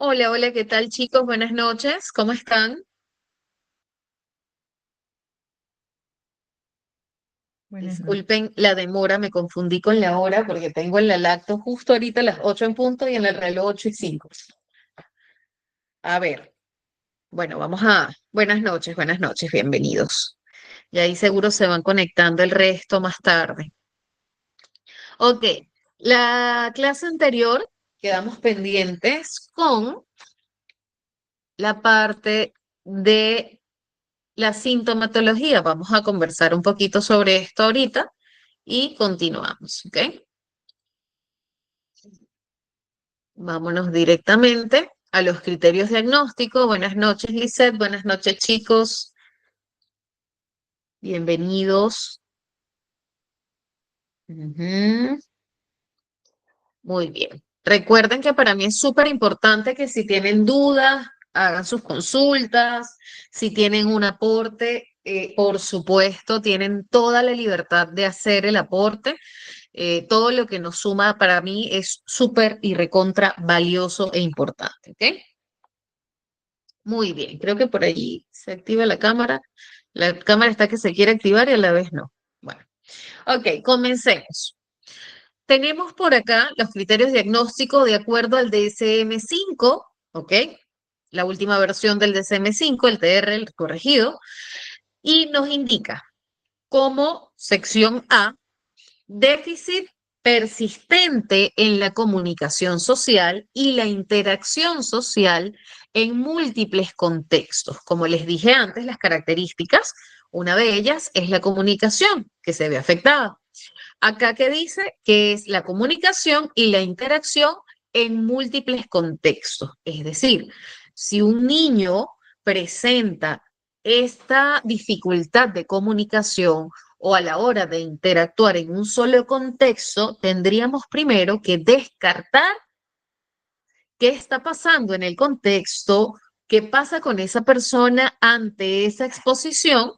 Hola, hola, ¿qué tal chicos? Buenas noches, ¿cómo están? Buenas noches. Disculpen la demora, me confundí con la hora porque tengo en la lacto justo ahorita las 8 en punto y en el reloj 8:05. A ver, bueno, buenas noches, bienvenidos. Y ahí seguro se van conectando el resto más tarde. Ok, la clase anterior quedamos pendientes con la parte de la sintomatología. Vamos a conversar un poquito sobre esto ahorita y continuamos, ¿ok? Vámonos directamente a los criterios diagnósticos. Buenas noches, Lisette. Buenas noches, chicos. Bienvenidos. Ujú. Muy bien. Recuerden que para mí es súper importante que si tienen dudas, hagan sus consultas. Si tienen un aporte, por supuesto, tienen toda la libertad de hacer el aporte. Todo lo que nos suma para mí es súper y recontra valioso e importante, ¿ok? Muy bien, creo que por allí se activa la cámara. La cámara está que se quiere activar y a la vez no. Bueno, ok, comencemos. Tenemos por acá los criterios diagnósticos de acuerdo al DSM-5, ¿ok? La última versión del DSM-5, el TR, el corregido, y nos indica como sección A déficit persistente en la comunicación social y la interacción social en múltiples contextos. Como les dije antes, las características, una de ellas es la comunicación, que se ve afectada. Acá que dice que es la comunicación y la interacción en múltiples contextos. Es decir, si un niño presenta esta dificultad de comunicación o a la hora de interactuar en un solo contexto, tendríamos primero que descartar qué está pasando en el contexto, qué pasa con esa persona ante esa exposición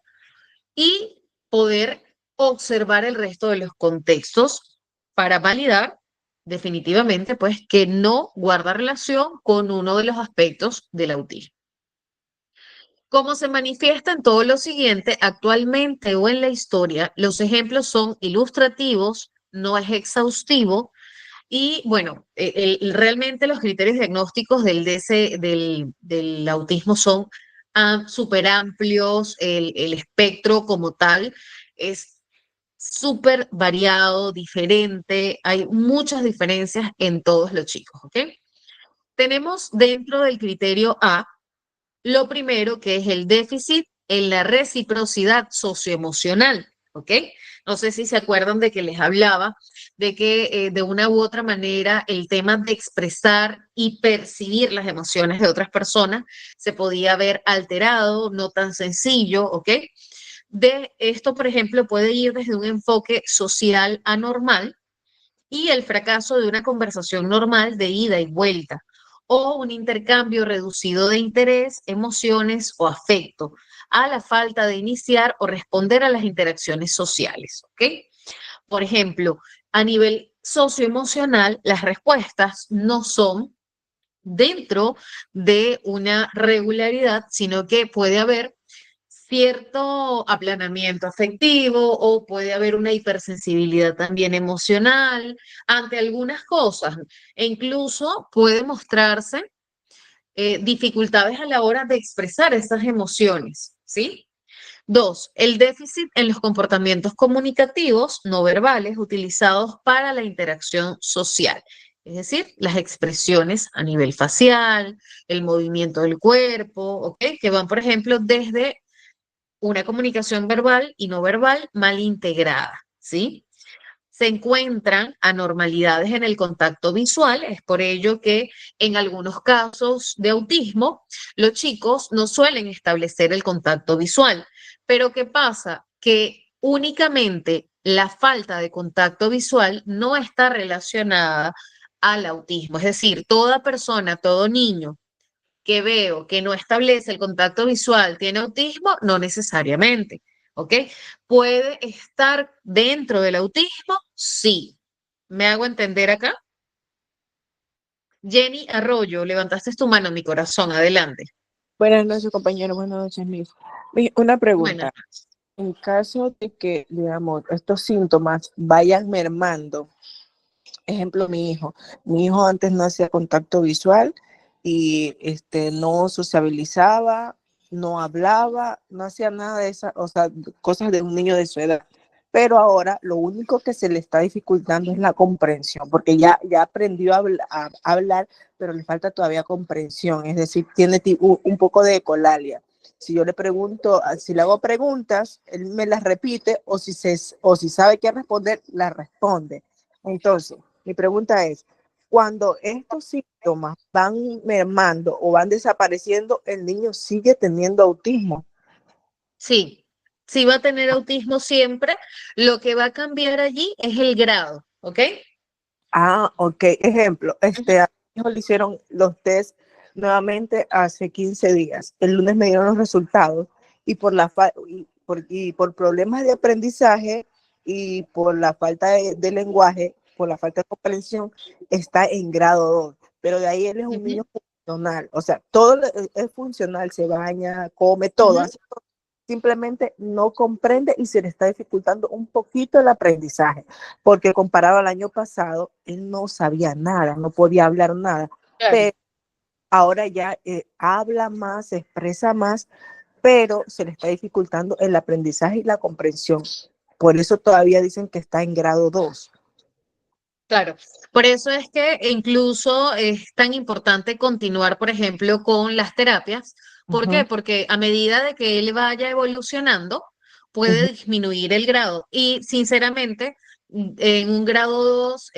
y poder observar el resto de los contextos para validar definitivamente pues que no guarda relación con uno de los aspectos del autismo. Como se manifiesta en todo lo siguiente, actualmente o en la historia, los ejemplos son ilustrativos, no es exhaustivo, y bueno, realmente los criterios diagnósticos del autismo son súper amplios, el espectro como tal es súper variado, diferente, hay muchas diferencias en todos los chicos, ¿ok? Tenemos dentro del criterio A lo primero que es el déficit en la reciprocidad socioemocional, ¿ok? No sé si se acuerdan de que les hablaba de que de una u otra manera el tema de expresar y percibir las emociones de otras personas se podía ver alterado, no tan sencillo, ¿ok? De esto, por ejemplo, puede ir desde un enfoque social anormal y el fracaso de una conversación normal de ida y vuelta, o un intercambio reducido de interés, emociones o afecto, a la falta de iniciar o responder a las interacciones sociales. ¿Ok? Por ejemplo, a nivel socioemocional, las respuestas no son dentro de una regularidad, sino que puede haber cierto aplanamiento afectivo o puede haber una hipersensibilidad también emocional ante algunas cosas e incluso puede mostrarse dificultades a la hora de expresar esas emociones, ¿sí? Dos, el déficit en los comportamientos comunicativos no verbales utilizados para la interacción social, es decir, las expresiones a nivel facial, el movimiento del cuerpo, ¿ok? Que van, por ejemplo, desde una comunicación verbal y no verbal mal integrada, ¿sí? Se encuentran anormalidades en el contacto visual, es por ello que en algunos casos de autismo los chicos no suelen establecer el contacto visual. Pero ¿qué pasa? Que únicamente la falta de contacto visual no está relacionada al autismo, es decir, toda persona, todo niño que veo que no establece el contacto visual tiene autismo, no necesariamente, ¿ok? ¿Puede estar dentro del autismo? Sí. ¿Me hago entender acá? Jenny Arroyo, levantaste tu mano, mi corazón, adelante. Buenas noches, compañero. Buenas noches, Miss. Una Buenas pregunta. noches. En caso de que, digamos, estos síntomas vayan mermando, ejemplo, mi hijo antes no hacía contacto visual y no sociabilizaba, no hablaba, no hacía nada de esas, o sea, cosas de un niño de su edad. Pero ahora lo único que se le está dificultando es la comprensión, porque ya aprendió a hablar, pero le falta todavía comprensión, es decir, tiene un poco de ecolalia. Si yo le pregunto, si le hago preguntas, él me las repite o si sabe qué responder, las responde. Entonces, mi pregunta es, cuando estos síntomas van mermando o van desapareciendo, ¿el niño sigue teniendo autismo? Sí, sí va a tener autismo siempre. Lo que va a cambiar allí es el grado, ¿ok? Ah, ok. Ejemplo, Ujú, a mi hijo le hicieron los test nuevamente hace 15 días. El lunes me dieron los resultados y por problemas de aprendizaje y por la falta de lenguaje, por la falta de comprensión, está en grado 2. Pero de ahí él es un ujú, niño funcional. O sea, todo es funcional, se baña, come todo, ujú. hace todo. Simplemente no comprende y se le está dificultando un poquito el aprendizaje, porque comparado al año pasado, él no sabía nada, no podía hablar nada, Claro. pero ahora ya habla más, se expresa más, pero se le está dificultando el aprendizaje y la comprensión. Por eso todavía dicen que está en grado 2. Claro, por eso es que incluso es tan importante continuar, por ejemplo, con las terapias. ¿Por qué? Uh-huh, Porque a medida de que él vaya evolucionando, puede uh-huh, disminuir el grado. Y sinceramente, en un grado 2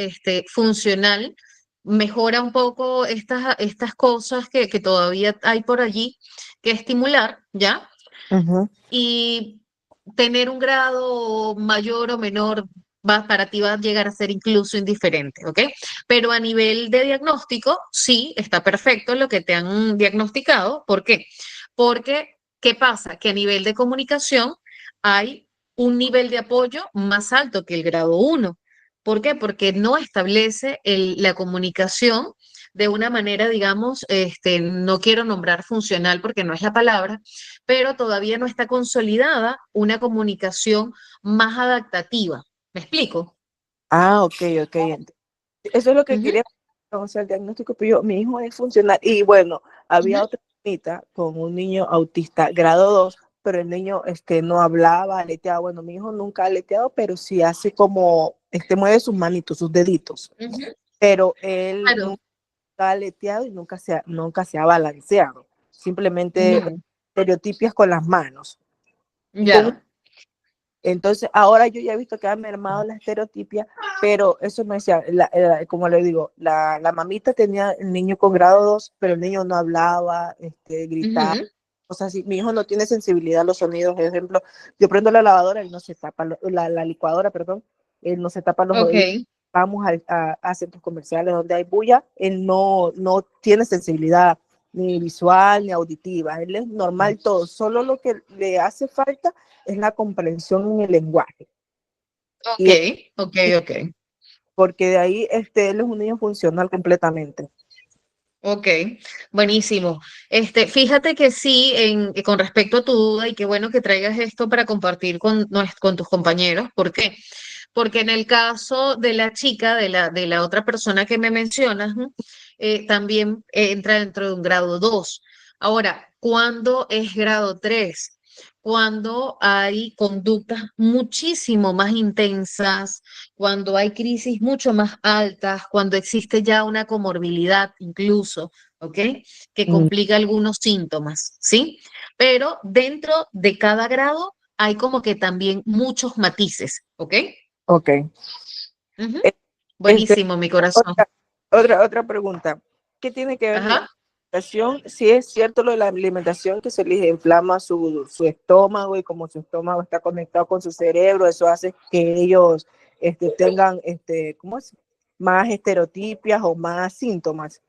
funcional, mejora un poco estas cosas que todavía hay por allí que estimular, ¿ya? uh-huh. Y tener un grado mayor o menor para ti va a llegar a ser incluso indiferente, ¿ok? Pero a nivel de diagnóstico, sí, está perfecto lo que te han diagnosticado. ¿Por qué? Porque, ¿qué pasa? Que a nivel de comunicación hay un nivel de apoyo más alto que el grado uno. ¿Por qué? Porque no establece la comunicación de una manera, digamos, no quiero nombrar funcional porque no es la palabra, pero todavía no está consolidada una comunicación más adaptativa. ¿Me explico? Ah, ok, ok. Eso es lo que Ujú, quería, o sea, el diagnóstico, pero mi hijo es funcional. Y bueno, ujú, había otra cita con un niño autista, grado 2, pero el niño no hablaba, aleteaba. Bueno, mi hijo nunca ha aleteado, pero sí hace como, mueve sus manitos, sus deditos. ujú. Pero él Claro, nunca ha aleteado y nunca se ha balanceado. Simplemente no, estereotipias con las manos. Con ya. Entonces, ahora yo ya he visto que ha mermado la estereotipia, pero eso no decía, como le digo, la mamita tenía el niño con grado 2, pero el niño no hablaba, gritaba, Ujú, o sea, si mi hijo no tiene sensibilidad a los sonidos, por ejemplo, yo prendo la lavadora, él no se tapa, la licuadora, perdón, él no se tapa los oídos. ok, Vamos a centros comerciales donde hay bulla, él no tiene sensibilidad ni visual ni auditiva, él es normal todo, solo lo que le hace falta es la comprensión en el lenguaje. ok, Y ok, ok. porque de ahí él es un niño funcional completamente. Ok, buenísimo. Fíjate que sí, con respecto a tu duda, y qué bueno que traigas esto para compartir con tus compañeros. ¿Por qué? Porque en el caso de la chica, de la otra persona que me mencionas, ¿no? También entra dentro de un grado 2. Ahora, ¿cuándo es grado 3? Cuando hay conductas muchísimo más intensas, cuando hay crisis mucho más altas, cuando existe ya una comorbilidad incluso, ¿ok? Que Mm, complica algunos síntomas, ¿sí? Pero dentro de cada grado hay como que también muchos matices, ¿ok? ok. Ujú. E- Este, Buenísimo, mi corazón. otra pregunta. ¿Qué tiene que ver la Ajá. alimentación? Si es cierto lo de la alimentación que se les inflama su estómago y como su estómago está conectado con su cerebro, eso hace que ellos tengan ¿cómo es? Más estereotipias o más síntomas.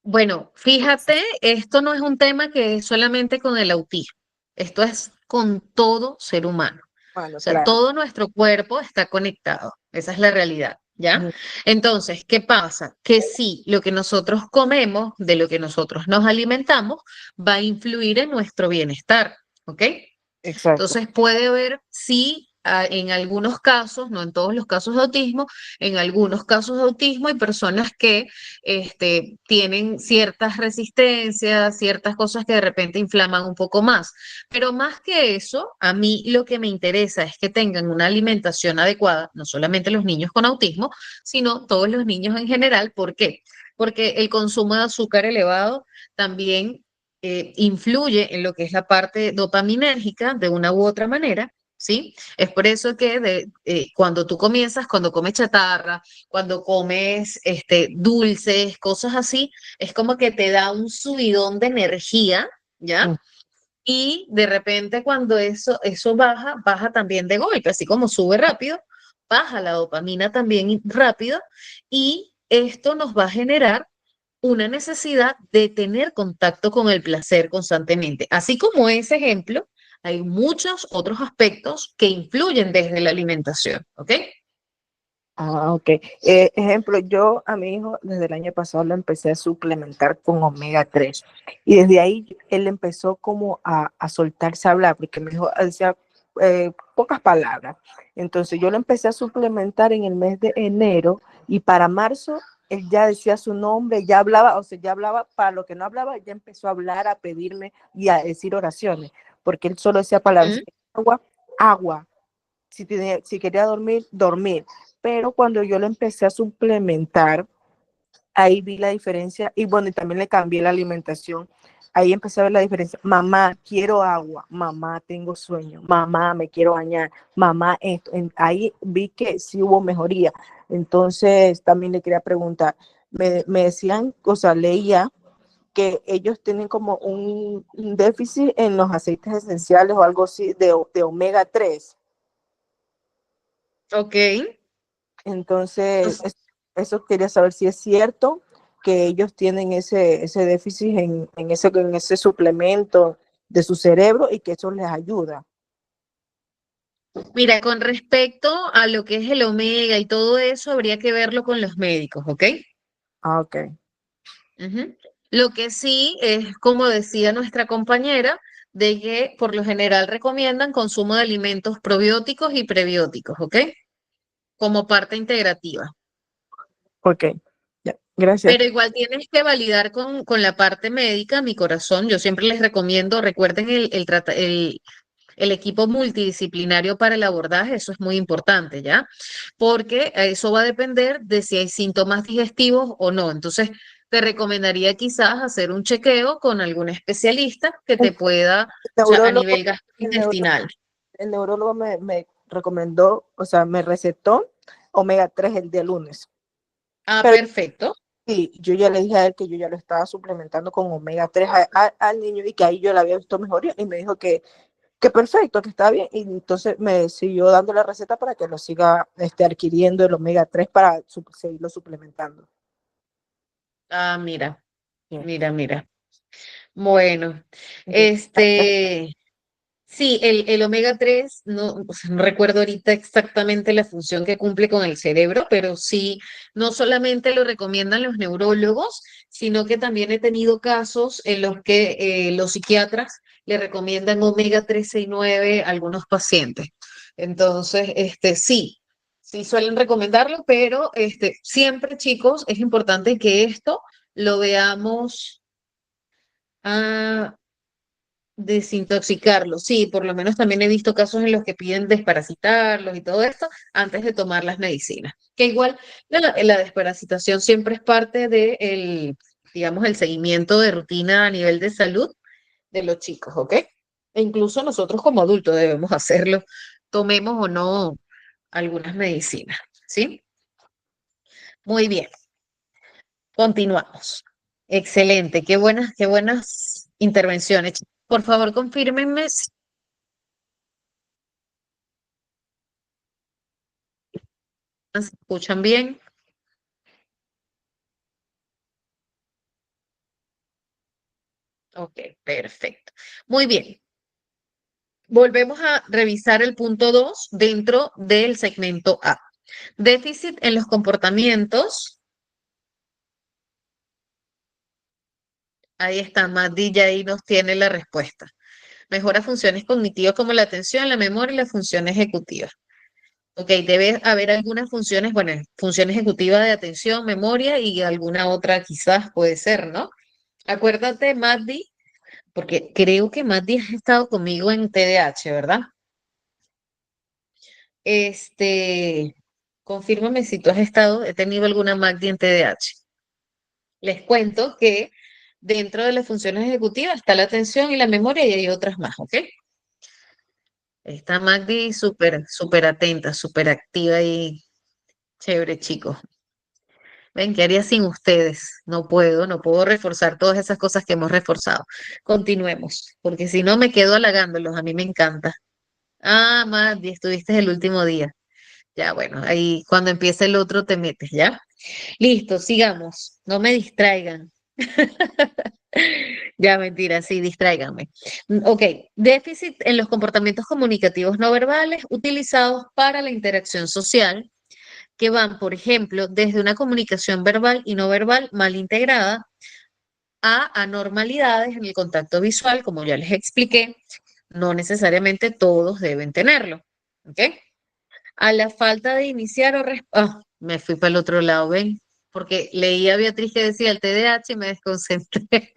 Bueno, fíjate, esto no es un tema que es solamente con el autismo, esto es con todo ser humano. O Bueno, sea, claro. todo nuestro cuerpo está conectado, esa es la realidad. ¿Ya? Entonces, ¿qué pasa? Que sí, lo que nosotros comemos, de lo que nosotros nos alimentamos, va a influir en nuestro bienestar, ¿ok? Exacto. Entonces puede haber, sí, en algunos casos, no en todos los casos de autismo, en algunos casos de autismo hay personas que tienen ciertas resistencias, ciertas cosas que de repente inflaman un poco más. Pero más que eso, a mí lo que me interesa es que tengan una alimentación adecuada, no solamente los niños con autismo, sino todos los niños en general. ¿Por qué? Porque el consumo de azúcar elevado también influye en lo que es la parte dopaminérgica de una u otra manera, ¿sí? Es por eso que cuando tú comienzas, cuando comes chatarra, cuando comes dulces, cosas así, es como que te da un subidón de energía, ¿ya? Mm. Y de repente cuando eso baja, baja también de golpe, así como sube rápido, baja la dopamina también rápido y esto nos va a generar una necesidad de tener contacto con el placer constantemente. Así como ese ejemplo, hay muchos otros aspectos que influyen desde la alimentación, ¿ok? Ah, ok. Ejemplo, yo a mi hijo desde el año pasado lo empecé a suplementar con omega 3 y desde ahí él empezó como a soltarse a hablar porque mi hijo decía pocas palabras. Entonces yo lo empecé a suplementar en el mes de enero y para marzo él ya decía su nombre, ya hablaba, o sea, ya hablaba, para lo que no hablaba, ya empezó a hablar, a pedirme y a decir oraciones, porque él solo decía palabras, Mm. agua, agua, si quería dormir, dormir. Pero cuando yo lo empecé a suplementar, ahí vi la diferencia y bueno, y también le cambié la alimentación. Ahí empecé a ver la diferencia. Mamá, quiero agua. Mamá, tengo sueño. Mamá, me quiero bañar. Mamá, esto. Ahí vi que sí hubo mejoría. Entonces, también le quería preguntar, me decían, o sea, leía que ellos tienen como un déficit en los aceites esenciales o algo así de omega 3. Ok. Entonces, Entonces, eso quería saber si es cierto que ellos tienen ese déficit en ese suplemento de su cerebro y que eso les ayuda. mira, con respecto a lo que es el omega y todo eso, habría que verlo con los médicos, ¿ok? Ah, ok, Ujú. Lo que sí es, como decía nuestra compañera, de que por lo general recomiendan consumo de alimentos probióticos y prebióticos, ¿ok? Como parte integrativa. ok, ya, gracias. Pero igual tienes que validar con la parte médica, mi corazón. Yo siempre les recomiendo, recuerden el equipo multidisciplinario para el abordaje, eso es muy importante, ¿ya? Porque eso va a depender de si hay síntomas digestivos o no. Entonces, te recomendaría quizás hacer un chequeo con algún especialista que te pueda, o El sea, a neurólogo, nivel el neurólogo, gastrointestinal. el neurólogo me recomendó, o sea, me recetó omega 3 el día lunes. Ah, Pero perfecto. sí, yo ya le dije a él que yo ya lo estaba suplementando con omega 3 al niño y que ahí yo le había visto mejoría y me dijo que perfecto, que está bien. Y entonces me siguió dando la receta para que lo siga adquiriendo el omega 3 para seguirlo suplementando. Ah, mira, Bien. mira. Bueno, Entonces, este, sí, el omega 3 no, o sea, no recuerdo ahorita exactamente la función que cumple con el cerebro, pero sí, no solamente lo recomiendan los neurólogos, sino que también he tenido casos en los que los psiquiatras le recomiendan omega 3 y 9 a algunos pacientes. Entonces, sí, sí suelen recomendarlo, pero siempre, chicos, es importante que esto lo veamos. Ah, desintoxicarlos, sí, por lo menos también he visto casos en los que piden desparasitarlos y todo esto antes de tomar las medicinas. Que igual la desparasitación siempre es parte del, digamos, el seguimiento de rutina a nivel de salud de los chicos, ¿ok? E incluso nosotros como adultos debemos hacerlo, tomemos o no algunas medicinas, ¿sí? Muy bien, continuamos. Excelente, qué buenas intervenciones. Por favor, confírmenme si ¿se escuchan bien? Ok, perfecto. Muy bien. Volvemos a revisar el punto 2 dentro del segmento A. Déficit en los comportamientos. Ahí está, Maddy ya ahí nos tiene la respuesta. Mejora funciones cognitivas como la atención, la memoria y la función ejecutiva. Ok, debe haber algunas funciones, bueno, función ejecutiva de atención, memoria y alguna otra quizás puede ser, ¿no? Acuérdate, Maddy, porque creo que Maddy has estado conmigo en TDAH, ¿verdad? Confírmame si tú has estado, he tenido alguna Maddy en TDAH. Les cuento que dentro de las funciones ejecutivas está la atención y la memoria y hay otras más, ¿ok? Está Magdi súper, súper atenta, súper activa y chévere, chicos. Ven, ¿qué haría sin ustedes? No puedo reforzar todas esas cosas que hemos reforzado. Continuemos, porque si no me quedo halagándolos, a mí me encanta. Ah, Magdi, estuviste el último día. Ya, bueno, ahí cuando empiece el otro te metes, ¿ya? Listo, sigamos. No me distraigan. Ya, mentira, sí, distráiganme. Ok, déficit en los comportamientos comunicativos no verbales utilizados para la interacción social, que van, por ejemplo, desde una comunicación verbal y no verbal mal integrada a anormalidades en el contacto visual, como ya les expliqué, no necesariamente todos deben tenerlo. ¿Ok? A la falta de iniciar o me fui para el otro lado, ¿ven? Porque leí a Beatriz que decía el TDAH y me desconcentré.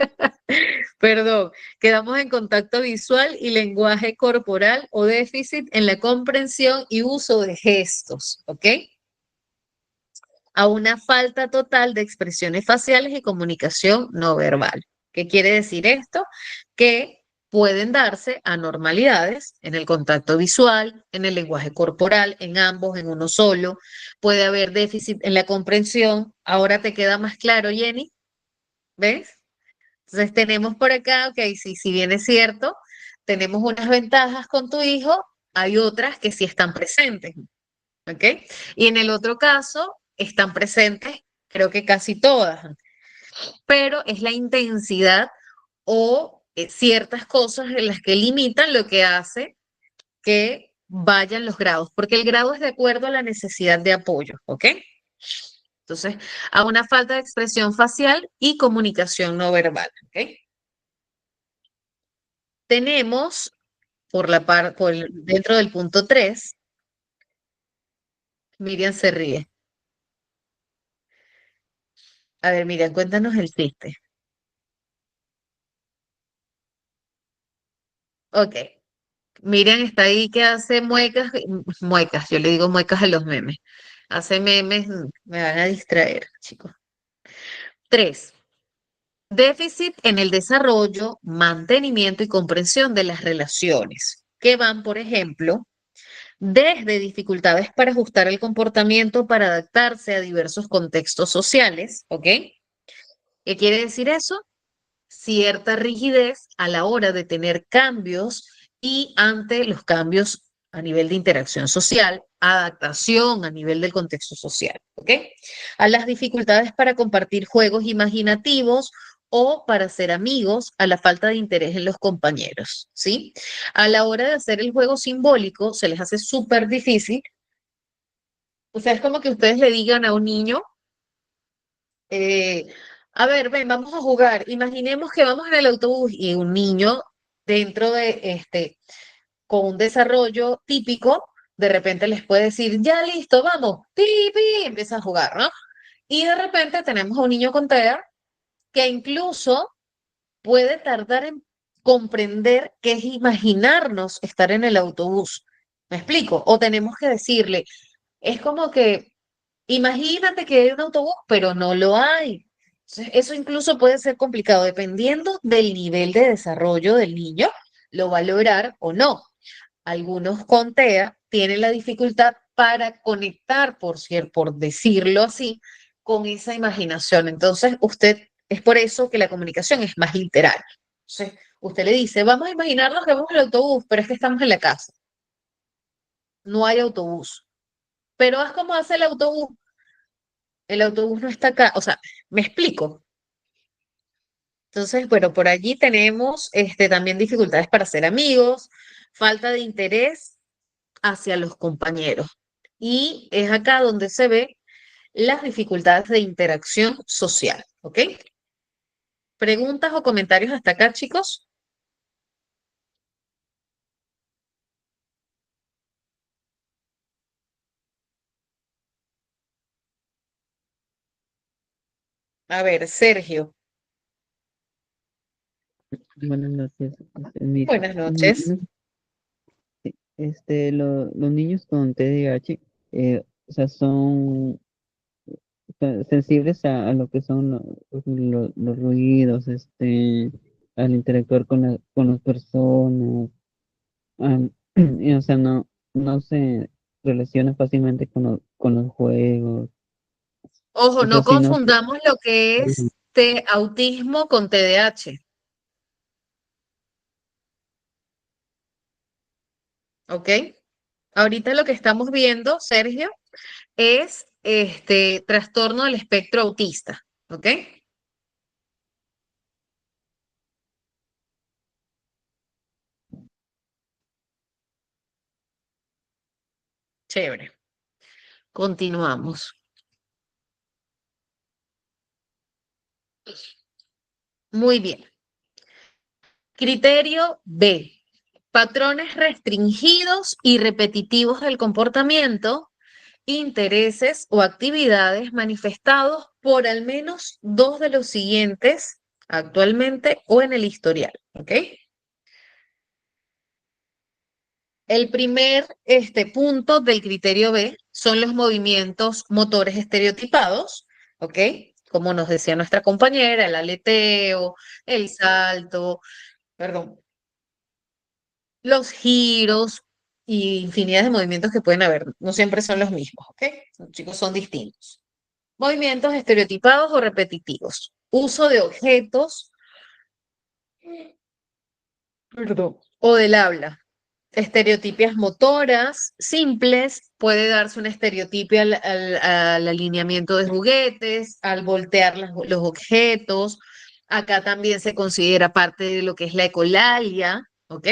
Perdón, quedamos en contacto visual y lenguaje corporal o déficit en la comprensión y uso de gestos, ¿ok? A una falta total de expresiones faciales y comunicación no verbal. ¿Qué quiere decir esto? Que pueden darse anormalidades en el contacto visual, en el lenguaje corporal, en ambos, en uno solo. Puede haber déficit en la comprensión. Ahora te queda más claro, Jenny, ¿ves? Entonces tenemos por acá, ok, sí, si bien es cierto, tenemos unas ventajas con tu hijo, hay otras que sí están presentes, ¿ok? Y en el otro caso, están presentes, creo que casi todas, pero es la intensidad o ciertas cosas en las que limitan lo que hace que vayan los grados, porque el grado es de acuerdo a la necesidad de apoyo, ¿ok? Entonces, a una falta de expresión facial y comunicación no verbal, ¿ok? Tenemos dentro del punto 3, Miriam se ríe. A ver, Miriam, cuéntanos el chiste. Ok. Miriam está ahí que hace muecas, muecas, yo le digo muecas a los memes. Hace memes, me van a distraer, chicos. 3. Déficit en el desarrollo, mantenimiento y comprensión de las relaciones, que van, por ejemplo, desde dificultades para ajustar el comportamiento para adaptarse a diversos contextos sociales, ¿ok? ¿Qué quiere decir eso? Cierta rigidez a la hora de tener cambios y ante los cambios a nivel de interacción social, adaptación a nivel del contexto social, ¿ok? A las dificultades para compartir juegos imaginativos o para ser amigos, a la falta de interés en los compañeros, ¿sí? A la hora de hacer el juego simbólico se les hace súper difícil. O sea, es como que ustedes le digan a un niño, eh, a ver, ven, vamos a jugar. Imaginemos que vamos en el autobús y un niño dentro de con un desarrollo típico, de repente les puede decir, ya listo, vamos, pi, pi, empieza a jugar, ¿no? Y de repente tenemos a un niño con TEA que incluso puede tardar en comprender qué es imaginarnos estar en el autobús. ¿Me explico? O tenemos que decirle, es como que imagínate que hay un autobús, pero no lo hay. Entonces, eso incluso puede ser complicado, dependiendo del nivel de desarrollo del niño, lo va a lograr o no. Algunos con TEA tienen la dificultad para conectar, por decirlo así, con esa imaginación. Entonces, es por eso que la comunicación es más literal. Entonces, usted le dice, vamos a imaginarnos que vamos en el autobús, pero es que estamos en la casa. No hay autobús. Pero haz como hace el autobús no está acá, o sea, me explico. Entonces, bueno, por allí tenemos también dificultades para ser amigos, falta de interés hacia los compañeros. y es acá donde se ve las dificultades de interacción social, ¿ok? ¿Preguntas o comentarios hasta acá, chicos? A ver, Sergio, Buenas noches. Mira, buenas noches. los niños con TDAH, o sea, son sensibles a lo que son los ruidos, al interactuar con las personas, y, o sea, no se relaciona fácilmente con los juegos, Ojo, o sea, no si no, confundamos lo que es autismo con TDAH, ¿ok? Ahorita lo que estamos viendo, Sergio, es este trastorno del espectro autista, ¿ok? Chévere. Continuamos. Muy bien. Criterio B. Patrones restringidos y repetitivos del comportamiento, intereses o actividades manifestados por al menos dos de los siguientes actualmente o en el historial, ¿ok? El primer punto del criterio B son los movimientos motores estereotipados, ¿ok? Como nos decía nuestra compañera, el aleteo, el salto, perdón, los giros y infinidad de movimientos que pueden haber. No siempre son los mismos, ¿ok? Los chicos son distintos. Movimientos estereotipados o repetitivos. Uso de objetos, perdón, o del habla. Estereotipias motoras simples, puede darse una estereotipia al alineamiento de juguetes, al voltear los objetos. Acá también se considera parte de lo que es la ecolalia, ¿ok?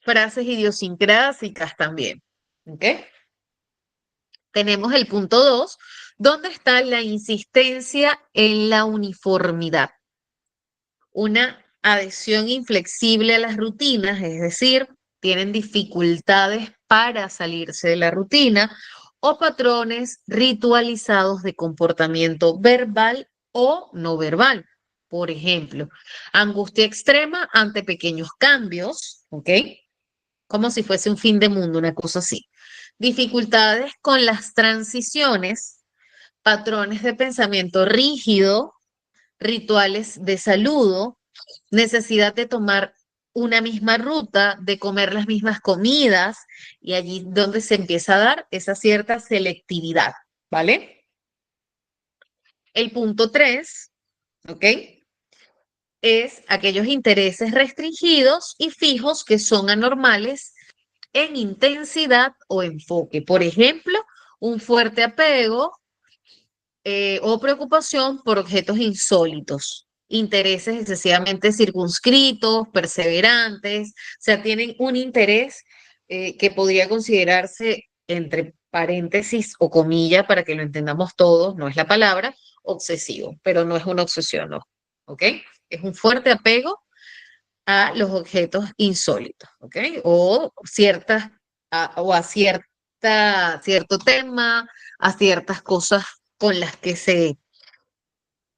Frases idiosincrásicas también, ¿ok? Tenemos el punto 2, donde está la insistencia en la uniformidad. Una adhesión inflexible a las rutinas, es decir, tienen dificultades para salirse de la rutina o patrones ritualizados de comportamiento verbal o no verbal. Por ejemplo, angustia extrema ante pequeños cambios, ¿ok? Como si fuese un fin de mundo, una cosa así. Dificultades con las transiciones, patrones de pensamiento rígido, rituales de saludo, necesidad de tomar una misma ruta, de comer las mismas comidas, y allí donde se empieza a dar esa cierta selectividad, ¿vale? El punto 3, ¿ok? Es aquellos intereses restringidos y fijos que son anormales en intensidad o enfoque. Por ejemplo, un fuerte apego o preocupación por objetos insólitos, intereses excesivamente circunscritos, perseverantes, o sea, tienen un interés que podría considerarse entre paréntesis o comilla para que lo entendamos todos, no es la palabra, obsesivo, pero no es una obsesión, no, ¿ok? Es un fuerte apego a los objetos insólitos, ¿ok? O ciertas, o a cierto tema, a ciertas cosas con las que se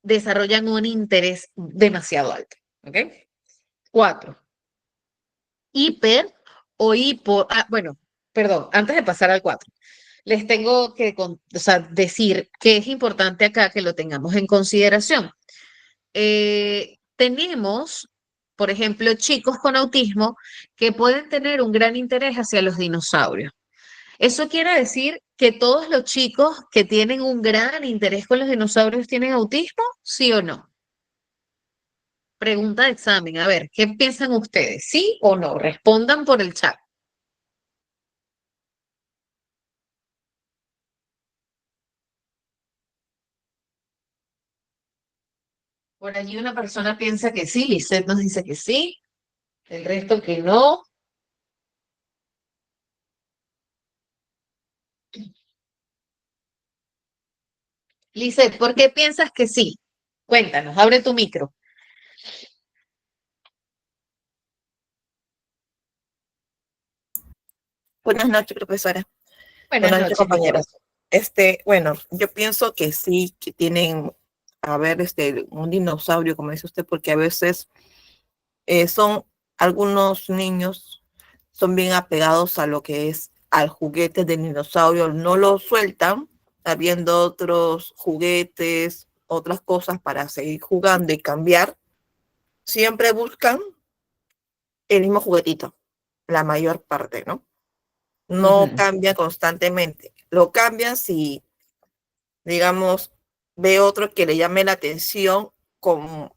desarrollan un interés demasiado alto, ¿ok? 4. Hiper o hipo, bueno, perdón, antes de pasar al 4, les tengo que o sea, decir que es importante acá que lo tengamos en consideración. Tenemos, por ejemplo, chicos con autismo que pueden tener un gran interés hacia los dinosaurios. ¿Eso quiere decir que todos los chicos que tienen un gran interés con los dinosaurios tienen autismo? ¿Sí o no? Pregunta de examen. A ver, ¿qué piensan ustedes? ¿Sí o no? Respondan por el chat. Por allí una persona piensa que sí, Lisette nos dice que sí, el resto que no. Lisette, ¿por qué piensas que sí? Cuéntanos, abre tu micro. Buenas noches, profesora. Buenas Buenas noches, noches, mi compañeras. corazón. Bueno, yo pienso que sí, que tienen, a ver, un dinosaurio, como dice usted, porque a veces son algunos niños son bien apegados a lo que es al juguete del dinosaurio, no lo sueltan, habiendo otros juguetes, otras cosas para seguir jugando y cambiar, siempre buscan el mismo juguetito, la mayor parte, ¿no? No Ujú. cambia constantemente. Lo cambian si, digamos, ve otro que le llame la atención como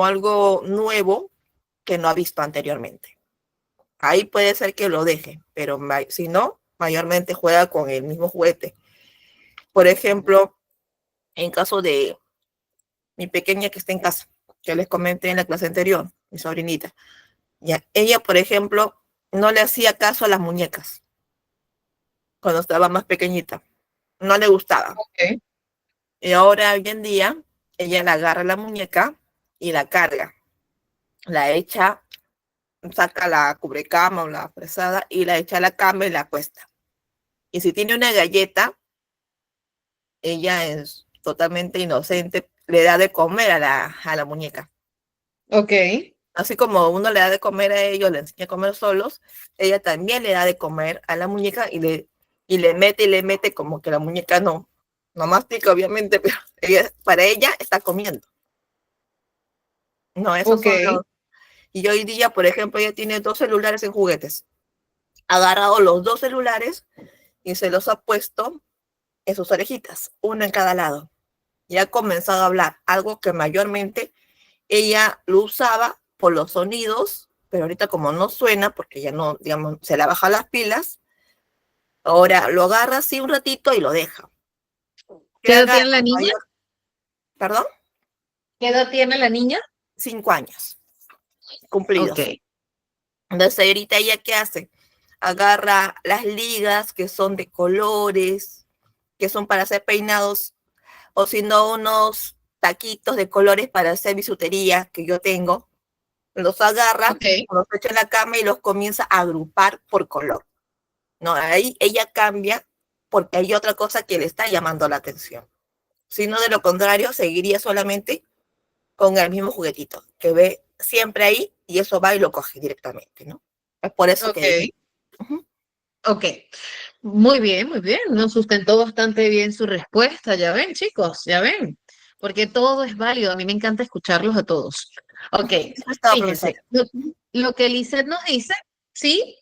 algo nuevo que no ha visto anteriormente. Ahí puede ser que lo deje, pero si no, mayormente juega con el mismo juguete. Por ejemplo, en caso de mi pequeña que está en casa, que les comenté en la clase anterior, mi sobrinita, ya, ella, por ejemplo, no le hacía caso a las muñecas cuando estaba más pequeñita, no le gustaba. Ok. Y ahora, hoy en día, ella la agarra la muñeca y la carga, la echa, saca la cubrecama o la fresada y la echa a la cama y la acuesta. Y si tiene una galleta, ella es totalmente inocente, le da de comer a la muñeca. Ok, Así como uno le da de comer a ellos, le enseña a comer solos, ella también le da de comer a la muñeca y le mete como que la muñeca no mastica, obviamente, pero para ella está comiendo. No, esos ok. son los. Y hoy día, por ejemplo, ella tiene 2 celulares en juguetes. Ha agarrado los 2 celulares y se los ha puesto en sus orejitas, uno en cada lado. Y ha comenzado a hablar, algo que mayormente ella lo usaba por los sonidos, pero ahorita como no suena, porque ya no, digamos, se le baja las pilas, ahora lo agarra así un ratito y lo deja. ¿Qué ¿Qué edad agarra tiene la niña? mayor? ¿Perdón? ¿Qué edad tiene la niña? 5 años Ok, cumplidos. Entonces ahorita ella ¿qué hace? Agarra las ligas que son de colores, que son para hacer peinados, o si no, unos taquitos de colores para hacer bisutería que yo tengo, los agarra, ok, los echa en la cama y los comienza a agrupar por color. No, ahí ella cambia porque hay otra cosa que le está llamando la atención. Si no, de lo contrario, seguiría solamente con el mismo juguetito que ve siempre ahí y eso va y lo coge directamente, ¿no? Es por eso que digo. ok, Uh-huh. ok. Muy bien, muy bien. Nos sustentó bastante bien su respuesta. Ya ven, chicos, ya ven. Porque todo es válido. A mí me encanta escucharlos a todos. Ok, Eso es todo, fíjense, profesora. lo que Lizeth nos dice, sí,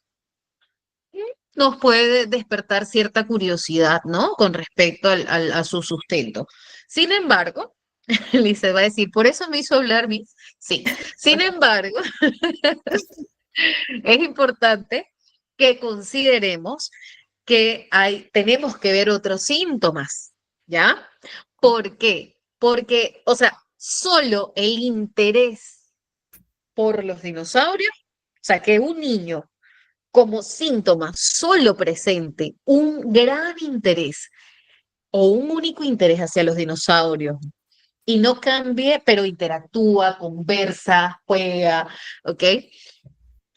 nos puede despertar cierta curiosidad, ¿no? Con respecto a su sustento. Sin embargo, Lizeth va a decir, por eso me hizo hablar, Miss. Sí, sin embargo, es importante que consideremos que tenemos que ver otros síntomas, ¿ya? ¿Por qué? Porque, o sea, solo el interés por los dinosaurios, o sea, que un niño como síntoma solo presente un gran interés o un único interés hacia los dinosaurios y no cambie, pero interactúa, conversa, juega, ¿ok?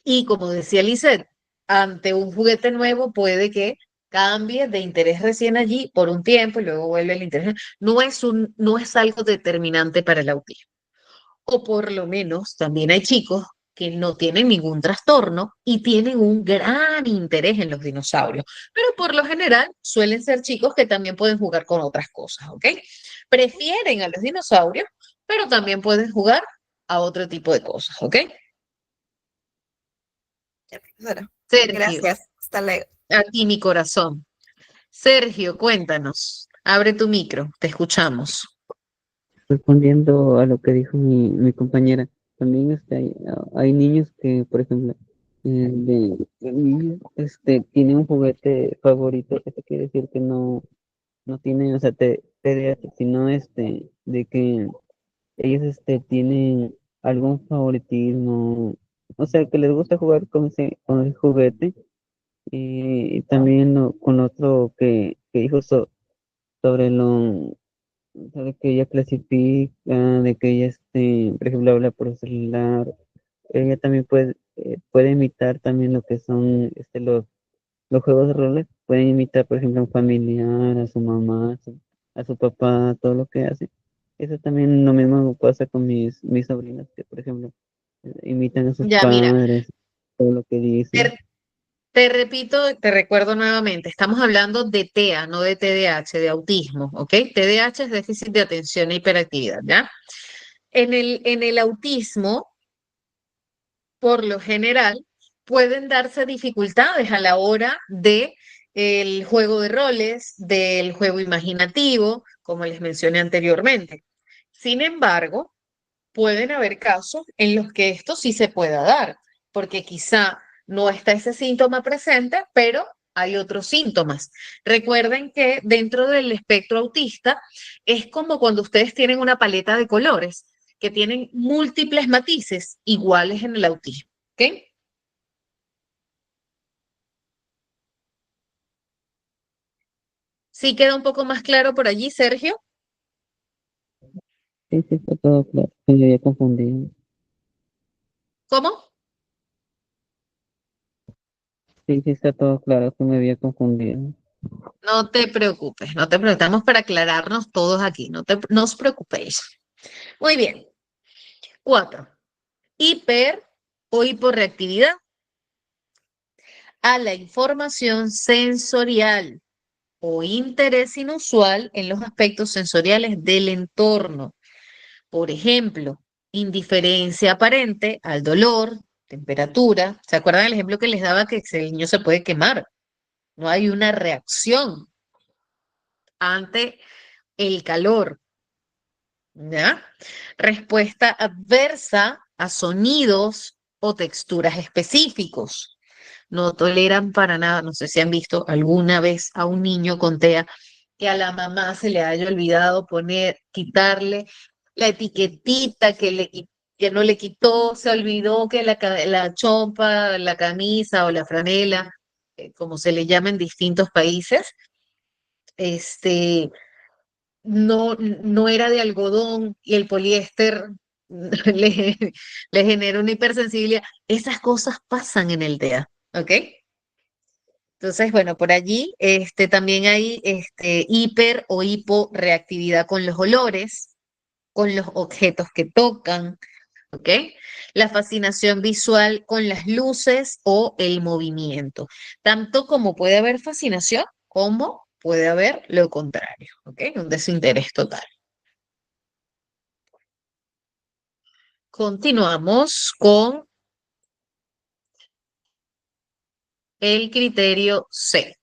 Y como decía Lizeth, ante un juguete nuevo puede que cambie de interés recién allí por un tiempo y luego vuelve el interés. No es algo determinante para el autismo. O por lo menos también hay chicos que no tienen ningún trastorno y tienen un gran interés en los dinosaurios. Pero por lo general suelen ser chicos que también pueden jugar con otras cosas, ¿ok? Prefieren a los dinosaurios, pero también pueden jugar a otro tipo de cosas, ¿ok? Ya, profesora. Sergio. Gracias. Hasta luego. A ti, mi corazón. Sergio, cuéntanos. Abre tu micro, te escuchamos. Respondiendo a lo que dijo mi compañera, también hay niños que, por ejemplo, el niño tiene un juguete favorito, eso quiere decir que no tiene, o sea, TDAH, sino de que ellos tienen algún favoritismo, o sea, que les gusta jugar con el juguete, y también con otro que dijo sobre lo o sea, de que ella clasifica, de que ella, por ejemplo, habla por celular. Ella también puede imitar también lo que son los juegos de roles. Puede imitar, por ejemplo, a un familiar, a su mamá, a su papá, todo lo que hace. Eso también lo mismo pasa con mis sobrinas, que por ejemplo, imitan a sus Ya, mira, padres, todo lo que dicen. te, te repito, te recuerdo nuevamente, estamos hablando de TEA, no de TDAH, de autismo, ¿ok? TDAH es déficit de atención e hiperactividad, ¿ya? En el autismo, por lo general, pueden darse dificultades a la hora de el juego de roles, del juego imaginativo, como les mencioné anteriormente. Sin embargo, pueden haber casos en los que esto sí se pueda dar, porque quizá no está ese síntoma presente, pero hay otros síntomas. Recuerden que dentro del espectro autista es como cuando ustedes tienen una paleta de colores que tienen múltiples matices iguales en el autismo. ¿Ok? ¿Sí queda un poco más claro por allí, Sergio? Sí, sí, está todo claro. Me había confundido. ¿Cómo? Sí, sí, está todo claro, que me había confundido. No te preocupes, no te preocupes, estamos para aclararnos todos aquí, no os preocupéis. Muy bien. 4. Hiper o hiporreactividad a la información sensorial o interés inusual en los aspectos sensoriales del entorno. Por ejemplo, indiferencia aparente al dolor, temperatura. ¿Se acuerdan el ejemplo que les daba que el niño se puede quemar? No hay una reacción ante el calor, ¿ya? Respuesta adversa a sonidos o texturas específicos. No toleran para nada, no sé si han visto alguna vez a un niño con TEA que a la mamá se le haya olvidado quitarle la etiquetita que no le quitó, se olvidó que la chompa, la camisa o la franela, como se le llama en distintos países, este, no era de algodón y el poliéster le, le genera una hipersensibilidad. Esas cosas pasan en el TEA, ¿ok? Entonces, bueno, por allí también hay hiper o hiporreactividad con los olores, con los objetos que tocan, ¿ok? La fascinación visual con las luces o el movimiento. Tanto como puede haber fascinación, como puede haber lo contrario, ¿ok? Un desinterés total. Continuamos con el criterio C.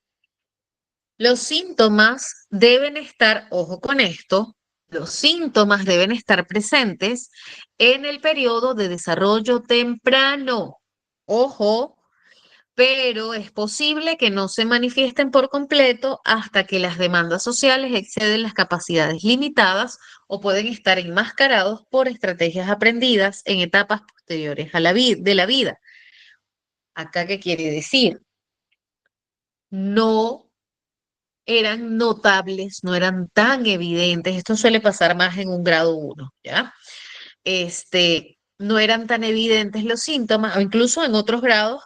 Los síntomas deben estar, ojo con esto, los síntomas deben estar presentes en el periodo de desarrollo temprano. Ojo, pero es posible que no se manifiesten por completo hasta que las demandas sociales exceden las capacidades limitadas o pueden estar enmascarados por estrategias aprendidas en etapas posteriores a de la vida. ¿Acá qué quiere decir? No eran notables, no eran tan evidentes. Esto suele pasar más en un grado 1, ¿ya? No eran tan evidentes los síntomas, o incluso en otros grados,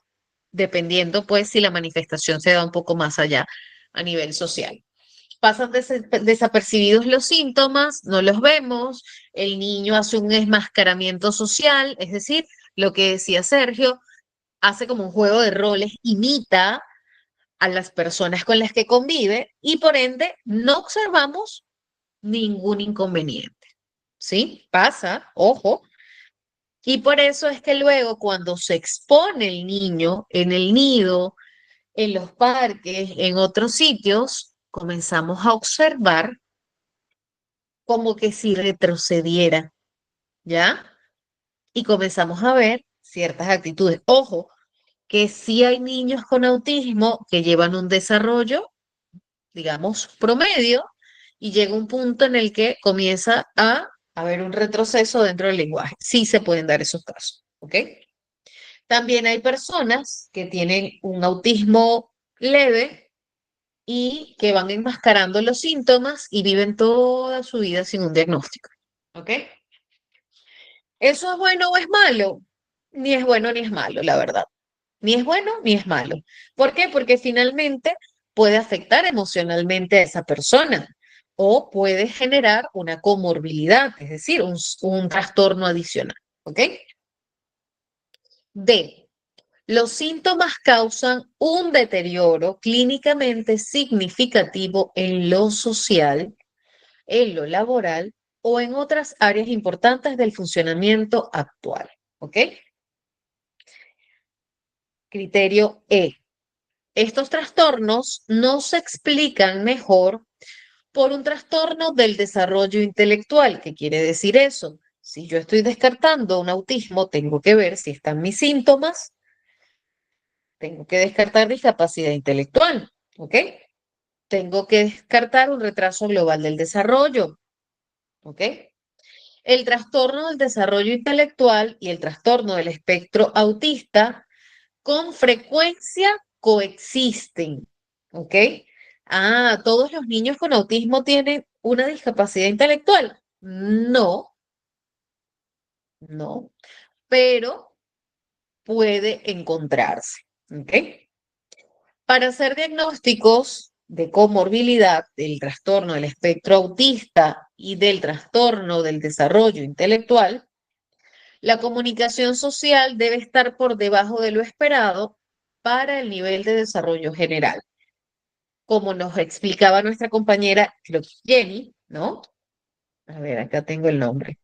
dependiendo pues si la manifestación se da un poco más allá a nivel social. Pasan desapercibidos los síntomas, no los vemos, el niño hace un enmascaramiento social, es decir, lo que decía Sergio, hace como un juego de roles, imita a las personas con las que convive y por ende no observamos ningún inconveniente. ¿Sí? Pasa, ojo. Y por eso es que luego cuando se expone el niño en el nido, en los parques, en otros sitios, comenzamos a observar como que si retrocediera, ¿ya? Y comenzamos a ver ciertas actitudes. Ojo, que sí hay niños con autismo que llevan un desarrollo digamos, promedio, y llega un punto en el que comienza a haber un retroceso dentro del lenguaje. Sí se pueden dar esos casos, ¿ok? También hay personas que tienen un autismo leve y que van enmascarando los síntomas y viven toda su vida sin un diagnóstico. ¿Ok? ¿Eso es bueno o es malo? Ni es bueno ni es malo, la verdad. Ni es bueno ni es malo. ¿Por qué? Porque finalmente puede afectar emocionalmente a esa persona o puede generar una comorbilidad, es decir, un trastorno adicional. ¿Ok? D. Los síntomas causan un deterioro clínicamente significativo en lo social, en lo laboral o en otras áreas importantes del funcionamiento actual. ¿Ok? Criterio E. Estos trastornos no se explican mejor por un trastorno del desarrollo intelectual. ¿Qué quiere decir eso? Si yo estoy descartando un autismo, tengo que ver si están mis síntomas, tengo que descartar discapacidad intelectual, ¿ok? Tengo que descartar un retraso global del desarrollo, ¿ok? El trastorno del desarrollo intelectual y el trastorno del espectro autista con frecuencia coexisten, ¿ok? Ah, ¿todos los niños con autismo tienen una discapacidad intelectual? No, no, pero puede encontrarse, ¿ok? Para hacer diagnósticos de comorbilidad del trastorno del espectro autista y del trastorno del desarrollo intelectual, la comunicación social debe estar por debajo de lo esperado para el nivel de desarrollo general. Como nos explicaba nuestra compañera, creo que Jenny, ¿no? A ver, acá tengo el nombre.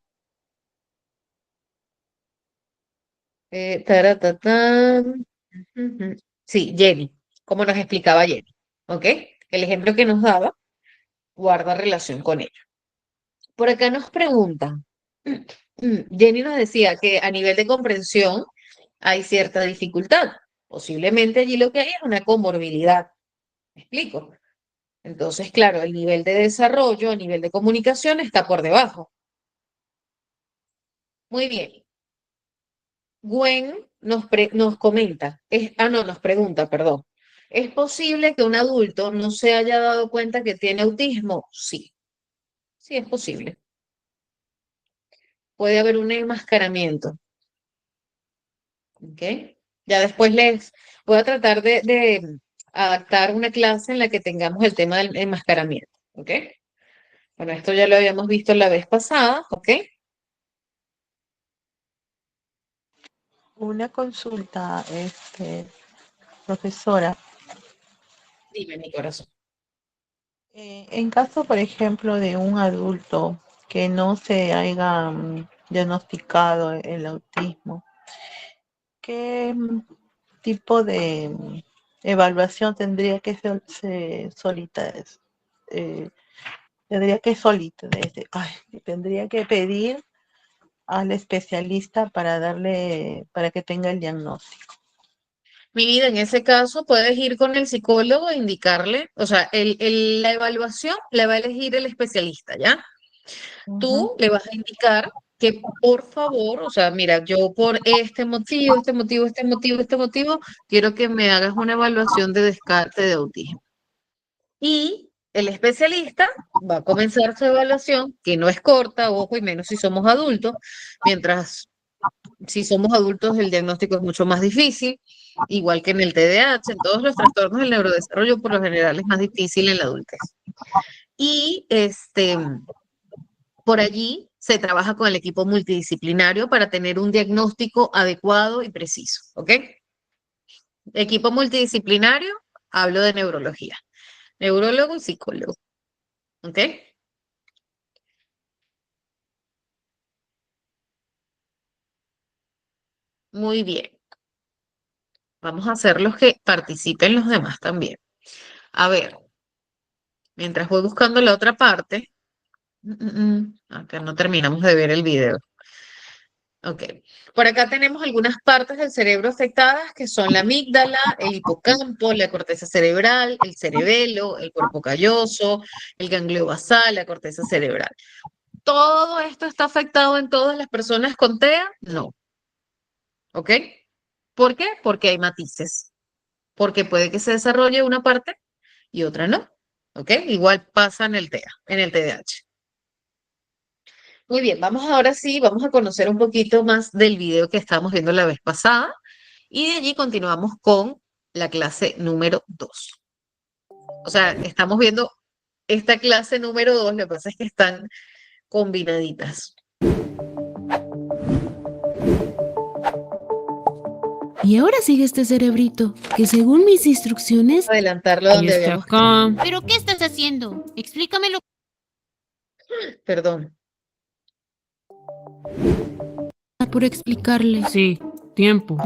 Taratatán. Ujú. Sí, Jenny, como nos explicaba Jenny, ¿ok? El ejemplo que nos daba guarda relación con ello. Por acá nos preguntan, Jenny nos decía que a nivel de comprensión hay cierta dificultad. Posiblemente allí lo que hay es una comorbilidad. ¿Me explico? Entonces, claro, el nivel de desarrollo, a nivel de comunicación está por debajo. Muy bien. Gwen nos comenta, no, nos pregunta, perdón. ¿Es posible que un adulto no se haya dado cuenta que tiene autismo? Sí, sí es posible. Puede haber un enmascaramiento, ¿ok? Ya después les voy a tratar de adaptar una clase en la que tengamos el tema del enmascaramiento, ¿ok? Bueno, esto ya lo habíamos visto la vez pasada, ¿ok? Una consulta, profesora. Dime, mi corazón. En caso, por ejemplo, de un adulto que no se haya diagnosticado el autismo, ¿qué tipo de evaluación tendría que eh, tendría que tendría que pedir al especialista para para que tenga el diagnóstico? Mi vida, en ese caso puedes ir con el psicólogo e indicarle, o sea, la evaluación la va a elegir el especialista, ¿ya? Ujú. Tú le vas a indicar que por favor, o sea, mira, yo por este motivo, quiero que me hagas una evaluación de descarte de autismo. Y el especialista va a comenzar su evaluación, que no es corta, ojo, y menos si somos adultos, mientras si somos adultos el diagnóstico es mucho más difícil, igual que en el TDAH, en todos los trastornos del neurodesarrollo por lo general es más difícil en la adultez. Y por allí se trabaja con el equipo multidisciplinario para tener un diagnóstico adecuado y preciso, ¿ok? Equipo multidisciplinario, hablo de neurología, neurólogo y psicólogo, ¿ok? Muy bien. Vamos a hacer los que participen los demás también. A ver, mientras voy buscando la otra parte, acá no terminamos de ver el video. Ok. Por acá tenemos algunas partes del cerebro afectadas que son la amígdala, el hipocampo, la corteza cerebral, el cerebelo, el cuerpo calloso, el ganglio basal, la corteza cerebral. ¿Todo esto está afectado en todas las personas con TEA? No. ¿Ok? ¿Por qué? Porque hay matices. Porque puede que se desarrolle una parte y otra no. ¿Ok? Igual pasa en el TEA, en el TDAH. Muy bien, vamos a conocer un poquito más del video que estábamos viendo la vez pasada y de allí continuamos con la clase número 2. O sea, estamos viendo esta clase número 2, lo que pasa es que están combinaditas. Y ahora sigue este cerebrito, que según mis instrucciones, Adelantarlo Y donde este habíamos. acá, ¿Pero qué estás haciendo? Explícamelo. Perdón. por explicarle. sí, tiempo.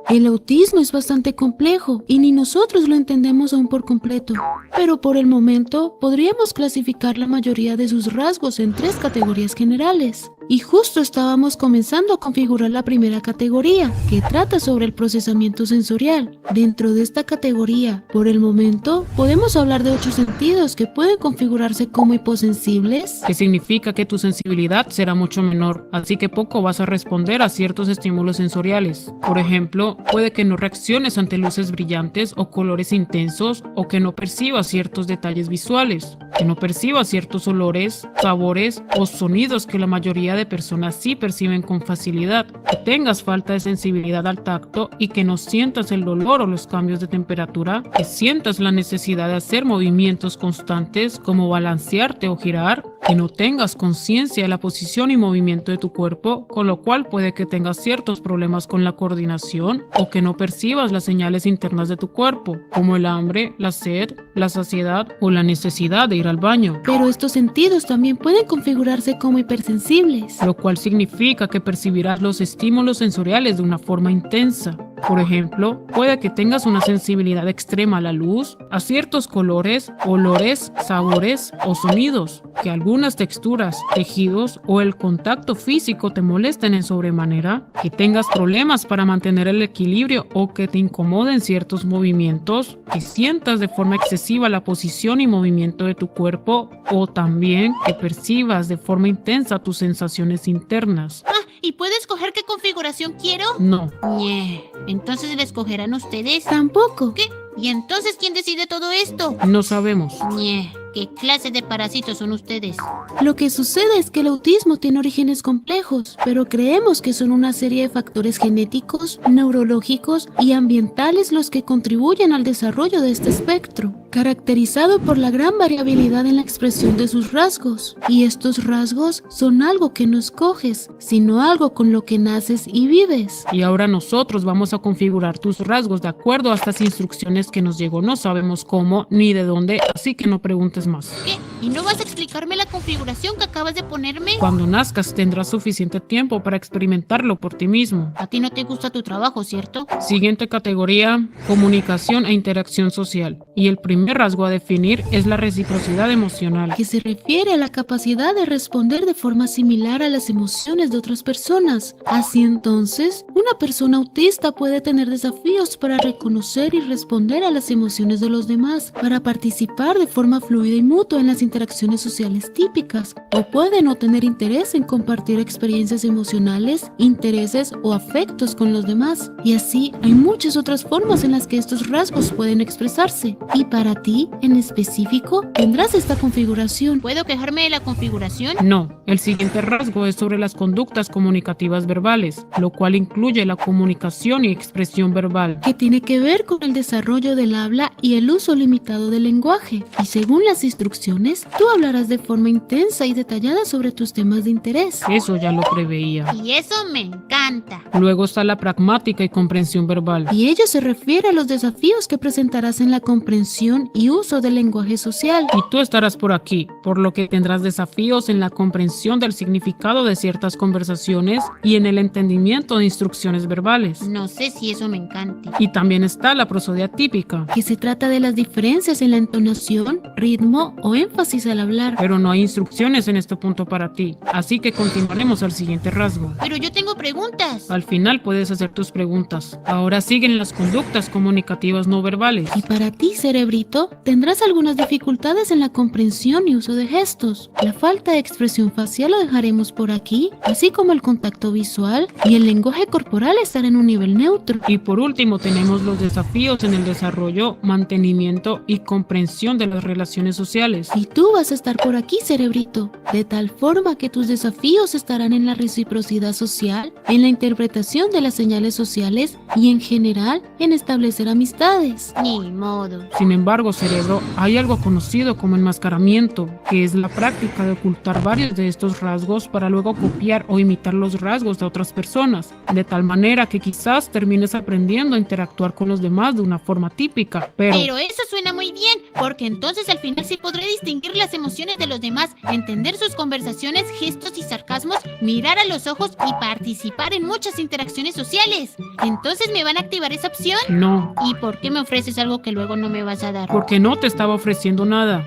El autismo es bastante complejo y ni nosotros lo entendemos aún por completo. Pero por el momento podríamos clasificar la mayoría de sus rasgos en 3 categorías generales. Y justo estábamos comenzando a configurar la primera categoría, que trata sobre el procesamiento sensorial. Dentro de esta categoría, por el momento, podemos hablar de 8 sentidos que pueden configurarse como hiposensibles, Que significa que tu sensibilidad será mucho menor, así que poco vas a responder a ciertos estímulos sensoriales. Por ejemplo, puede que no reacciones ante luces brillantes o colores intensos, o que no percibas ciertos detalles visuales, que no percibas ciertos olores, sabores o sonidos que la mayoría de personas sí perciben con facilidad, que tengas falta de sensibilidad al tacto y que no sientas el dolor o los cambios de temperatura, que sientas la necesidad de hacer movimientos constantes como balancearte o girar, que no tengas conciencia de la posición y movimiento de tu cuerpo, con lo cual puede que tengas ciertos problemas con la coordinación, o que no percibas las señales internas de tu cuerpo, como el hambre, la sed, la saciedad o la necesidad de ir al baño. pero estos sentidos también pueden configurarse como hipersensibles. Lo cual significa que percibirás los estímulos sensoriales de una forma intensa. Por ejemplo, puede que tengas una sensibilidad extrema a la luz, a ciertos colores, olores, sabores o sonidos, que algunas texturas, tejidos o el contacto físico te molesten en sobremanera, que tengas problemas para mantener el equilibrio o que te incomoden ciertos movimientos, que sientas de forma excesiva la posición y movimiento de tu cuerpo, o también que percibas de forma intensa tus sensaciones internas. ¿Y puedo escoger qué configuración quiero? No, Ñe. Entonces la escogerán ustedes. Tampoco. ¿Qué? ¿Y entonces quién decide todo esto? no sabemos. Ñe. ¿Qué clase de parásitos son ustedes? Lo que sucede es que el autismo tiene orígenes complejos, pero creemos que son una serie de factores genéticos, neurológicos y ambientales los que contribuyen al desarrollo de este espectro, caracterizado por la gran variabilidad en la expresión de sus rasgos. Y estos rasgos son algo que no escoges, sino algo con lo que naces y vives. Y ahora nosotros vamos a configurar tus rasgos de acuerdo a estas instrucciones que nos llegó. No sabemos cómo ni de dónde, así que no preguntes más. ¿Qué? ¿Y no vas a explicarme la configuración que acabas de ponerme? Cuando nazcas tendrás suficiente tiempo para experimentarlo por ti mismo. A ti no te gusta tu trabajo, ¿cierto? Siguiente categoría, comunicación e interacción social. Y el primer rasgo a definir es la reciprocidad emocional. Que se refiere a la capacidad de responder de forma similar a las emociones de otras personas. Así entonces, una persona autista puede tener desafíos para reconocer y responder a las emociones de los demás, para participar de forma fluida y mutua en las interacciones sociales típicas, o puede no tener interés en compartir experiencias emocionales, intereses o afectos con los demás. Y así hay muchas otras formas en las que estos rasgos pueden expresarse. Y para ti, en específico, tendrás esta configuración. ¿Puedo quejarme de la configuración? No, el siguiente rasgo es sobre las conductas comunicativas verbales, lo cual incluye la comunicación y expresión verbal. Que tiene que ver con el desarrollo del habla y el uso limitado del lenguaje. Y según las instrucciones, tú hablarás de forma intensa y detallada sobre tus temas de interés. Eso ya lo preveía. Y eso me encanta. Luego está la pragmática y comprensión verbal. Y ello se refiere a los desafíos que presentarás en la comprensión y uso del lenguaje social. Y tú estarás por aquí, por lo que tendrás desafíos en la comprensión del significado de ciertas conversaciones y en el entendimiento de instrucciones verbales. No sé si eso me encante. Y también está la prosodia típica, Que se trata de las diferencias en la entonación, ritmo o énfasis al hablar. pero no hay instrucciones en este punto para ti, así que continuaremos al siguiente rasgo. Pero yo tengo preguntas. preguntas. Al final puedes hacer tus preguntas. Ahora siguen las conductas comunicativas no verbales. Y para ti, cerebrito, tendrás algunas dificultades en la comprensión y uso de gestos. La falta de expresión facial lo dejaremos por aquí, así como el contacto visual y el lenguaje corporal estará en un nivel neutro. Y por último tenemos los desafíos en el desarrollo, mantenimiento y comprensión de las relaciones sociales. Y tú vas a estar por aquí, cerebrito, de tal forma que tus desafíos estarán en la reciprocidad social, en la interpretación de las señales sociales y en general en establecer amistades. Ni modo. Sin embargo, cerebro, hay algo conocido como enmascaramiento, que es la práctica de ocultar varios de estos rasgos para luego copiar o imitar los rasgos de otras personas, de tal manera que quizás termines aprendiendo a interactuar con los demás de una forma típica, pero Eso suena muy bien, porque entonces al final sí podré distinguir las emociones de los demás, entender sus conversaciones, gestos y sarcasmos, mirar a los ojos y participar en muchas interacciones sociales. Entonces me van a activar esa opción. no, ¿Y por qué me ofreces algo que luego no me vas a dar? porque no te estaba ofreciendo nada.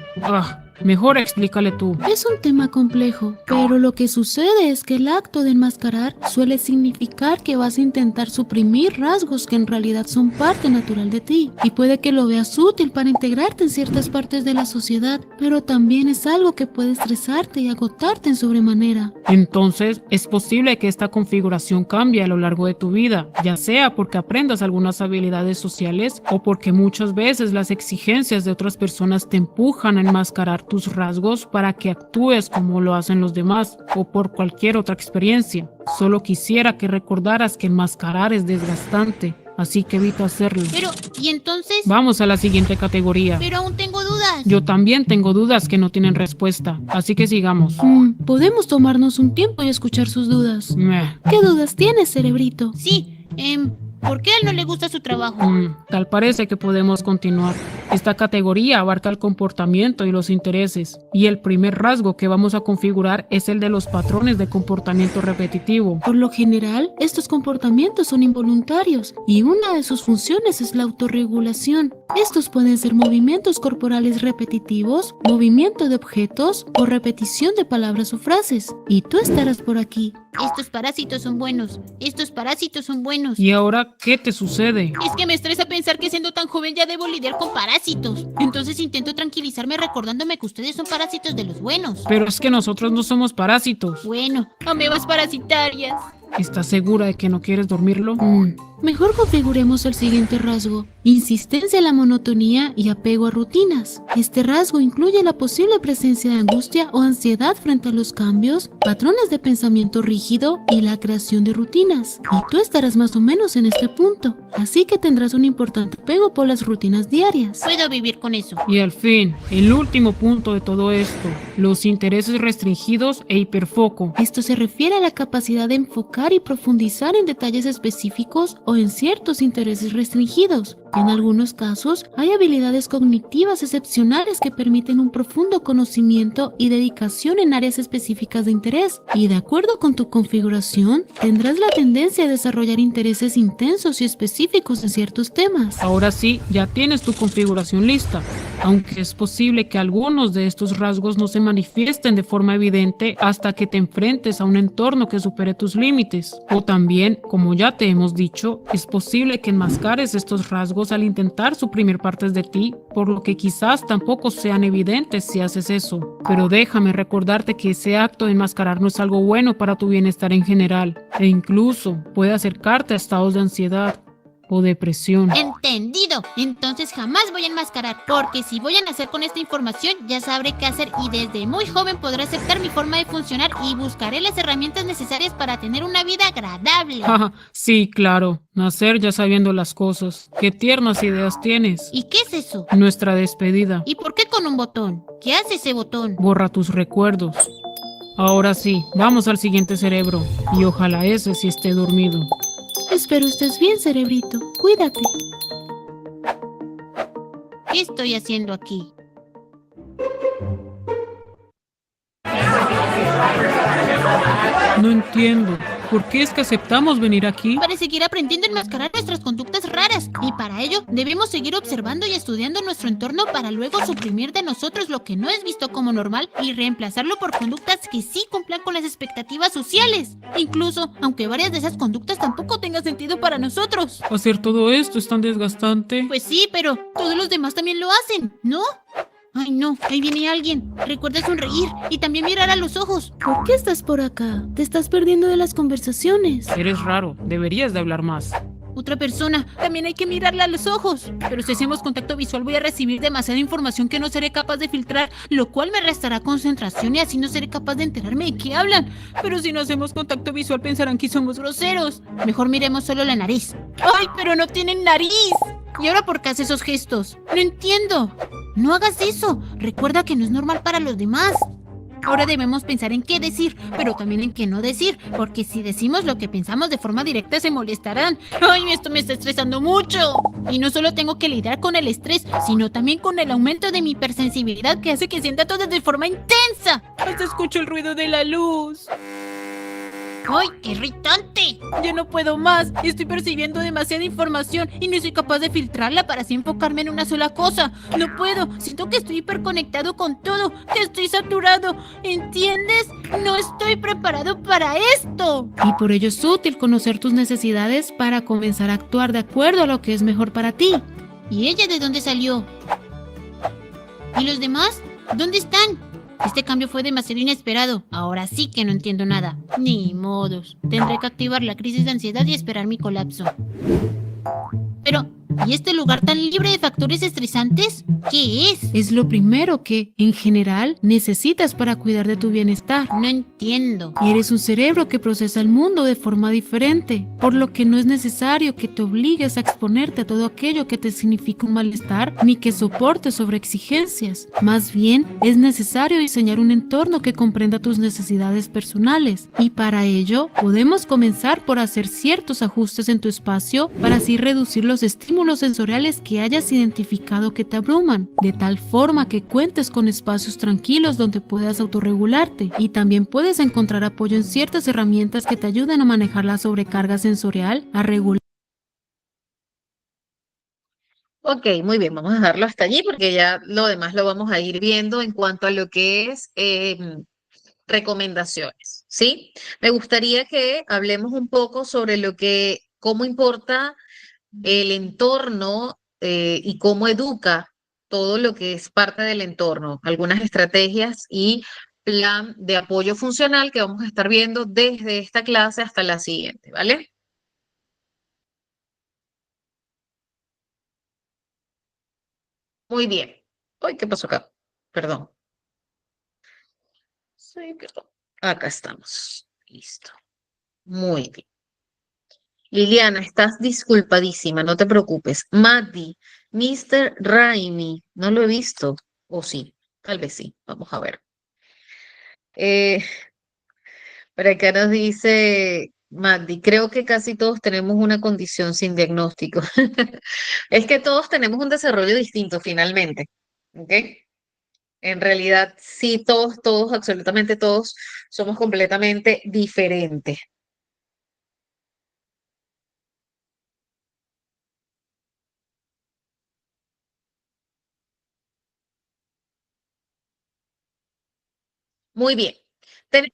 Mejor explícale tú. Es un tema complejo, pero lo que sucede es que el acto de enmascarar suele significar que vas a intentar suprimir rasgos que en realidad son parte natural de ti, y puede que lo veas útil para integrarte en ciertas partes de la sociedad, pero también es algo que puede estresarte y agotarte en sobremanera. Entonces, es posible que esta configuración cambie a lo largo de tu vida, ya sea porque aprendas algunas habilidades sociales o porque muchas veces las exigencias de otras personas te empujan a enmascarar tus rasgos para que actúes como lo hacen los demás o por cualquier otra experiencia. Solo quisiera que recordaras que enmascarar es desgastante, así que evita hacerlo. Pero, ¿y entonces? Vamos a la siguiente categoría. Pero aún tengo dudas. Yo también tengo dudas que no tienen respuesta, así que sigamos. Podemos tomarnos un tiempo y escuchar sus dudas. Meh. ¿Qué dudas tienes, cerebrito? Sí, ¿por qué a él no le gusta su trabajo? Tal parece que podemos continuar. Esta categoría abarca el comportamiento y los intereses, y el primer rasgo que vamos a configurar es el de los patrones de comportamiento repetitivo. Por lo general, estos comportamientos son involuntarios y una de sus funciones es la autorregulación. Estos pueden ser movimientos corporales repetitivos, movimiento de objetos o repetición de palabras o frases. Y tú estarás por aquí. Estos parásitos son buenos. Estos parásitos son buenos. ¿Y ahora qué te sucede? Es que me estresa pensar que siendo tan joven ya debo lidiar con parásitos. Entonces intento tranquilizarme recordándome que ustedes son parásitos de los buenos. Pero es que nosotros no somos parásitos. Bueno, amebas parasitarias. ¿Estás segura de que no quieres dormirlo? Mejor configuremos el siguiente rasgo: insistencia en la monotonía y apego a rutinas. Este rasgo incluye la posible presencia de angustia o ansiedad frente a los cambios, patrones de pensamiento rígido y la creación de rutinas. Y tú estarás más o menos en este punto, así que tendrás un importante apego por las rutinas diarias. Puedo vivir con eso. Y al fin, el último punto de todo esto, los intereses restringidos e hiperfoco. Esto se refiere a la capacidad de enfocar y profundizar en detalles específicos o en ciertos intereses restringidos. En algunos casos, hay habilidades cognitivas excepcionales que permiten un profundo conocimiento y dedicación en áreas específicas de interés. Y de acuerdo con tu configuración, tendrás la tendencia a desarrollar intereses intensos y específicos en ciertos temas. Ahora sí, ya tienes tu configuración lista, aunque es posible que algunos de estos rasgos no se manifiesten de forma evidente hasta que te enfrentes a un entorno que supere tus límites. O también, como ya te hemos dicho, es posible que enmascares estos rasgos al intentar suprimir partes de ti, por lo que quizás tampoco sean evidentes si haces eso. Pero déjame recordarte que ese acto de enmascarar no es algo bueno para tu bienestar en general, e incluso puede acercarte a estados de ansiedad o depresión. Entendido. Entonces jamás voy a enmascarar, porque si voy a nacer con esta información ya sabré qué hacer y desde muy joven podré aceptar mi forma de funcionar y buscaré las herramientas necesarias para tener una vida agradable. Sí, claro. Nacer ya sabiendo las cosas. Qué tiernas ideas tienes. ¿Y qué es eso? Nuestra despedida. ¿Y por qué con un botón? ¿Qué hace ese botón? Borra tus recuerdos. Ahora sí, vamos al siguiente cerebro. Y ojalá ese sí esté dormido. Espero estés bien, cerebrito. Cuídate. ¿Qué estoy haciendo aquí? No entiendo. ¿Por qué es que aceptamos venir aquí? Para seguir aprendiendo a enmascarar nuestras conductas raras. Y para ello, debemos seguir observando y estudiando nuestro entorno para luego suprimir de nosotros lo que no es visto como normal y reemplazarlo por conductas que sí cumplan con las expectativas sociales. Incluso, aunque varias de esas conductas tampoco tengan sentido para nosotros. Hacer todo esto es tan desgastante. Pues sí, pero todos los demás también lo hacen, ¿no? Ay, no, ahí viene alguien. Recuerda sonreír y también mirar a los ojos. ¿Por qué estás por acá? Te estás perdiendo de las conversaciones. Eres raro, deberías de hablar más. Otra persona, también hay que mirarla a los ojos. Pero si hacemos contacto visual voy a recibir demasiada información que no seré capaz de filtrar, lo cual me restará concentración y así no seré capaz de enterarme de qué hablan. Pero si no hacemos contacto visual pensarán que somos groseros. Mejor miremos solo la nariz. ¡Ay, pero no tienen nariz! ¿Y ahora por qué hace esos gestos? No entiendo. No hagas eso. Recuerda que no es normal para los demás. Ahora debemos pensar en qué decir, pero también en qué no decir, porque si decimos lo que pensamos de forma directa se molestarán. ¡Ay, esto me está estresando mucho! Y no solo tengo que lidiar con el estrés, sino también con el aumento de mi hipersensibilidad que hace que sienta todo de forma intensa. Hasta escucho el ruido de la luz. ¡Ay, qué irritante! Ya no puedo más. Estoy percibiendo demasiada información y no soy capaz de filtrarla para así enfocarme en una sola cosa. No puedo. Siento que estoy hiperconectado con todo, que estoy saturado. ¿Entiendes? No estoy preparado para esto. Y por ello es útil conocer tus necesidades para comenzar a actuar de acuerdo a lo que es mejor para ti. ¿Y ella de dónde salió? ¿Y los demás? ¿Dónde están? Este cambio fue demasiado inesperado. Ahora sí que no entiendo nada. Ni modos. Tendré que activar la crisis de ansiedad y esperar mi colapso. Pero, ¿y este lugar tan libre de factores estresantes? ¿Qué es? Es lo primero que, en general, necesitas para cuidar de tu bienestar. No entiendo. Eres un cerebro que procesa el mundo de forma diferente, por lo que no es necesario que te obligues a exponerte a todo aquello que te significa un malestar ni que soportes sobreexigencias. Más bien, es necesario diseñar un entorno que comprenda tus necesidades personales y para ello podemos comenzar por hacer ciertos ajustes en tu espacio para así reducir los estímulos sensoriales que hayas identificado que te abruman, de tal forma que cuentes con espacios tranquilos donde puedas autorregularte y también puedes encontrar apoyo en ciertas herramientas que te ayuden a manejar la sobrecarga sensorial, a regular. Ok, muy bien, vamos a dejarlo hasta allí porque ya lo demás lo vamos a ir viendo en cuanto a lo que es recomendaciones, ¿sí? Me gustaría que hablemos un poco sobre cómo importa el entorno y cómo educa todo lo que es parte del entorno, algunas estrategias y plan de apoyo funcional que vamos a estar viendo desde esta clase hasta la siguiente, ¿vale? Muy bien. Uy, ¿qué pasó acá? Perdón. Sí, perdón. Acá estamos. Listo. Muy bien. Liliana, estás disculpadísima, no te preocupes. Maddie, Mr. Raimi, no lo he visto. O sí, tal vez sí. Vamos a ver. Eh, por acá nos dice Maddie, creo que casi todos tenemos una condición sin diagnóstico. Es que todos tenemos un desarrollo distinto finalmente. ¿Ok? En realidad, sí, todos, absolutamente todos, somos completamente diferentes. Muy bien. Ten-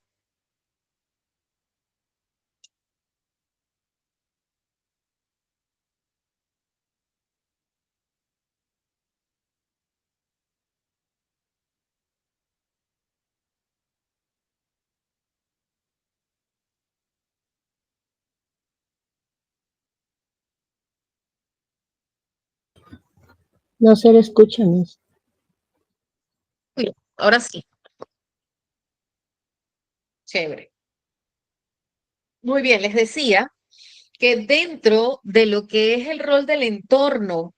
No se le escucha, Miss. Uy, ahora sí, chévere. Muy bien, les decía que dentro de lo que es el rol del entorno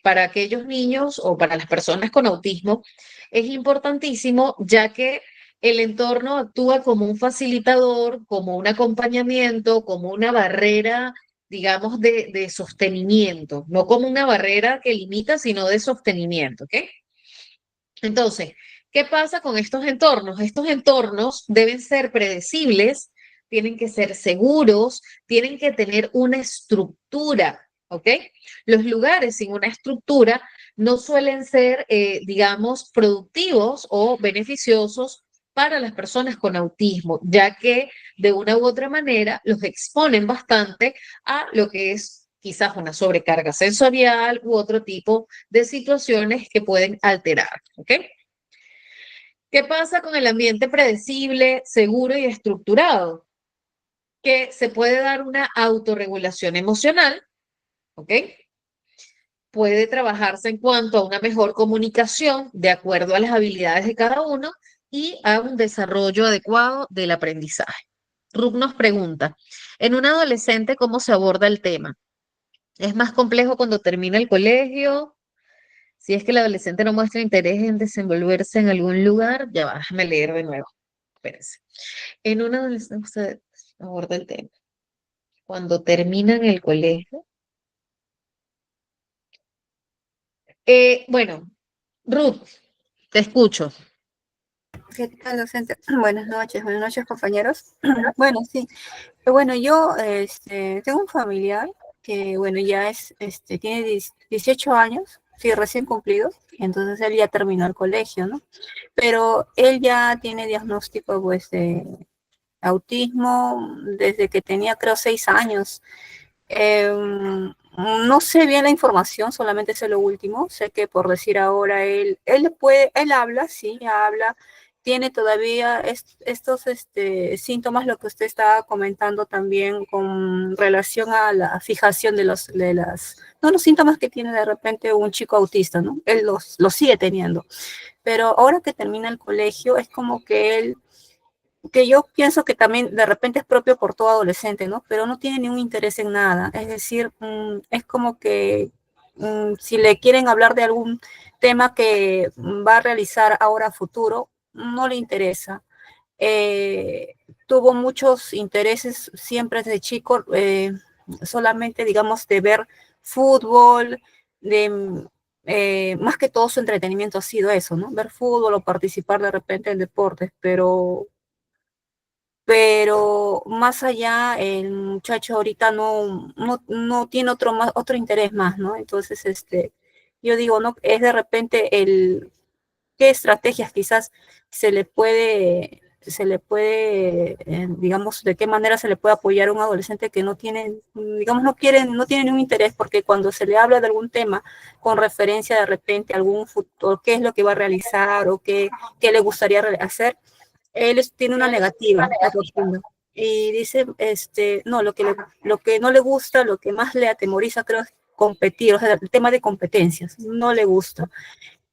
para aquellos niños o para las personas con autismo, es importantísimo ya que el entorno actúa como un facilitador, como un acompañamiento, como una barrera, digamos, de sostenimiento, no como una barrera que limita, sino de sostenimiento, ¿ok? Entonces, ¿qué pasa con estos entornos? Estos entornos deben ser predecibles, tienen que ser seguros, tienen que tener una estructura, ¿ok? Los lugares sin una estructura no suelen ser, digamos, productivos o beneficiosos para las personas con autismo, ya que de una u otra manera los exponen bastante a lo que es quizás una sobrecarga sensorial u otro tipo de situaciones que pueden alterar, ¿ok? ¿Qué pasa con el ambiente predecible, seguro y estructurado? Que se puede dar una autorregulación emocional, ¿ok? Puede trabajarse en cuanto a una mejor comunicación de acuerdo a las habilidades de cada uno y a un desarrollo adecuado del aprendizaje. Ruth nos pregunta, en un adolescente, ¿cómo se aborda el tema? ¿Es más complejo cuando termina el colegio? Si es que el adolescente no muestra interés en desenvolverse en algún lugar, ya va, déjame leer de nuevo. Espérense. En un adolescente se aborda el tema. Cuando terminan el colegio. Bueno, Ruth, te escucho. ¿Qué tal, docente? Buenas noches, compañeros. Bueno, sí. Bueno, yo tengo un familiar que, bueno, ya tiene 18 años, sí, recién cumplidos, y entonces él ya terminó el colegio, ¿no? Pero él ya tiene diagnóstico, pues, de autismo desde que tenía, creo, 6 años. No sé bien la información, solamente sé lo último. Sé que por decir ahora él habla, sí, habla, tiene todavía estos síntomas, lo que usted estaba comentando también con relación a la fijación no, los síntomas que tiene de repente un chico autista, ¿no? Él los sigue teniendo. Pero ahora que termina el colegio, es como que que yo pienso que también de repente es propio por todo adolescente, ¿no? Pero no tiene ningún interés en nada. Es decir, es como que si le quieren hablar de algún tema que va a realizar ahora a futuro, no le interesa. Tuvo muchos intereses siempre desde chico, solamente, digamos, de ver fútbol, más que todo su entretenimiento ha sido eso, ¿no? Ver fútbol o participar de repente en deportes, pero más allá el muchacho ahorita no tiene otro interés más, ¿no? Entonces, yo digo, ¿no? Es de repente qué estrategias quizás digamos, de qué manera se le puede apoyar a un adolescente que no tiene, digamos, no tiene ningún interés, porque cuando se le habla de algún tema con referencia de repente a algún futuro, qué es lo que va a realizar o qué le gustaría hacer, él tiene una negativa, rotunda. Y dice, no, lo que no le gusta, lo que más le atemoriza, creo, es competir, o sea, el tema de competencias, no le gusta.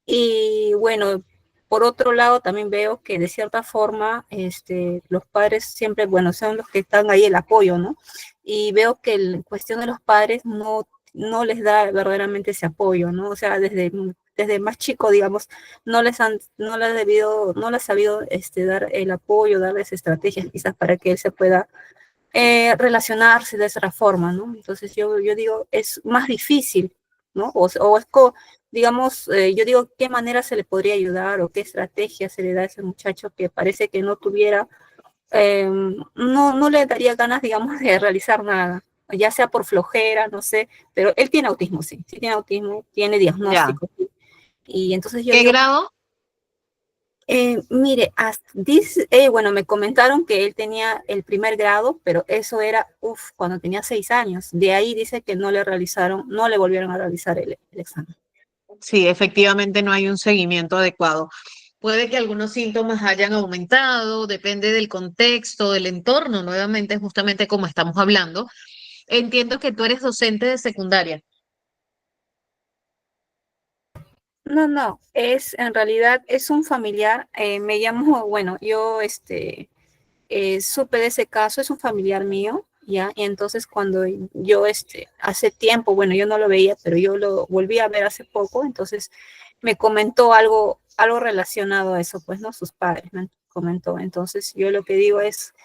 Y bueno, por otro lado, también veo que de cierta forma, los padres siempre, bueno, son los que están ahí el apoyo, ¿no? Y veo que en cuestión de los padres no les da verdaderamente ese apoyo, ¿no? O sea, desde más chico, digamos, no les ha sabido dar el apoyo, darles estrategias quizás para que él se pueda relacionarse de esa forma, ¿no? Entonces yo digo, es más difícil, ¿no? Digamos, yo digo, ¿qué manera se le podría ayudar o qué estrategia se le da a ese muchacho que parece que no tuviera, no le daría ganas, digamos, de realizar nada, ya sea por flojera, no sé, pero él tiene autismo, sí tiene autismo, tiene diagnóstico. Y entonces yo ¿Qué digo, grado? mire, bueno, me comentaron que él tenía el primer grado, pero eso era, cuando tenía 6 años. De ahí dice que no le volvieron a realizar el examen. Sí, efectivamente no hay un seguimiento adecuado. Puede que algunos síntomas hayan aumentado, depende del contexto, del entorno, nuevamente, justamente como estamos hablando. Entiendo que tú eres docente de secundaria. No, en realidad es un familiar, me llamo, bueno, yo supe de ese caso, es un familiar mío, ¿ya? Y entonces cuando yo, hace tiempo, bueno, yo no lo veía, pero yo lo volví a ver hace poco, entonces me comentó algo relacionado a eso, pues, ¿no? Sus padres me comentó. Entonces yo lo que digo es,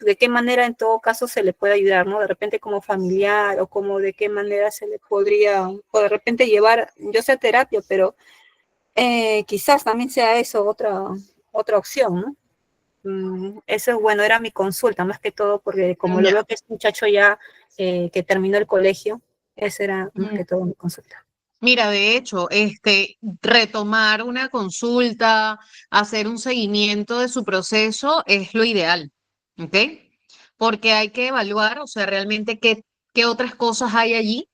de qué manera en todo caso se le puede ayudar, ¿no? De repente como familiar o de qué manera se le podría, o de repente llevar, yo sé terapia, pero quizás también sea eso otra opción, ¿no? Eso es bueno, era mi consulta, más que todo, porque como lo Ya. veo que es un muchacho ya que terminó el colegio, esa era más que todo mi consulta. Mira, de hecho, retomar una consulta, hacer un seguimiento de su proceso es lo ideal, ¿ok? Porque hay que evaluar, o sea, realmente qué otras cosas hay allí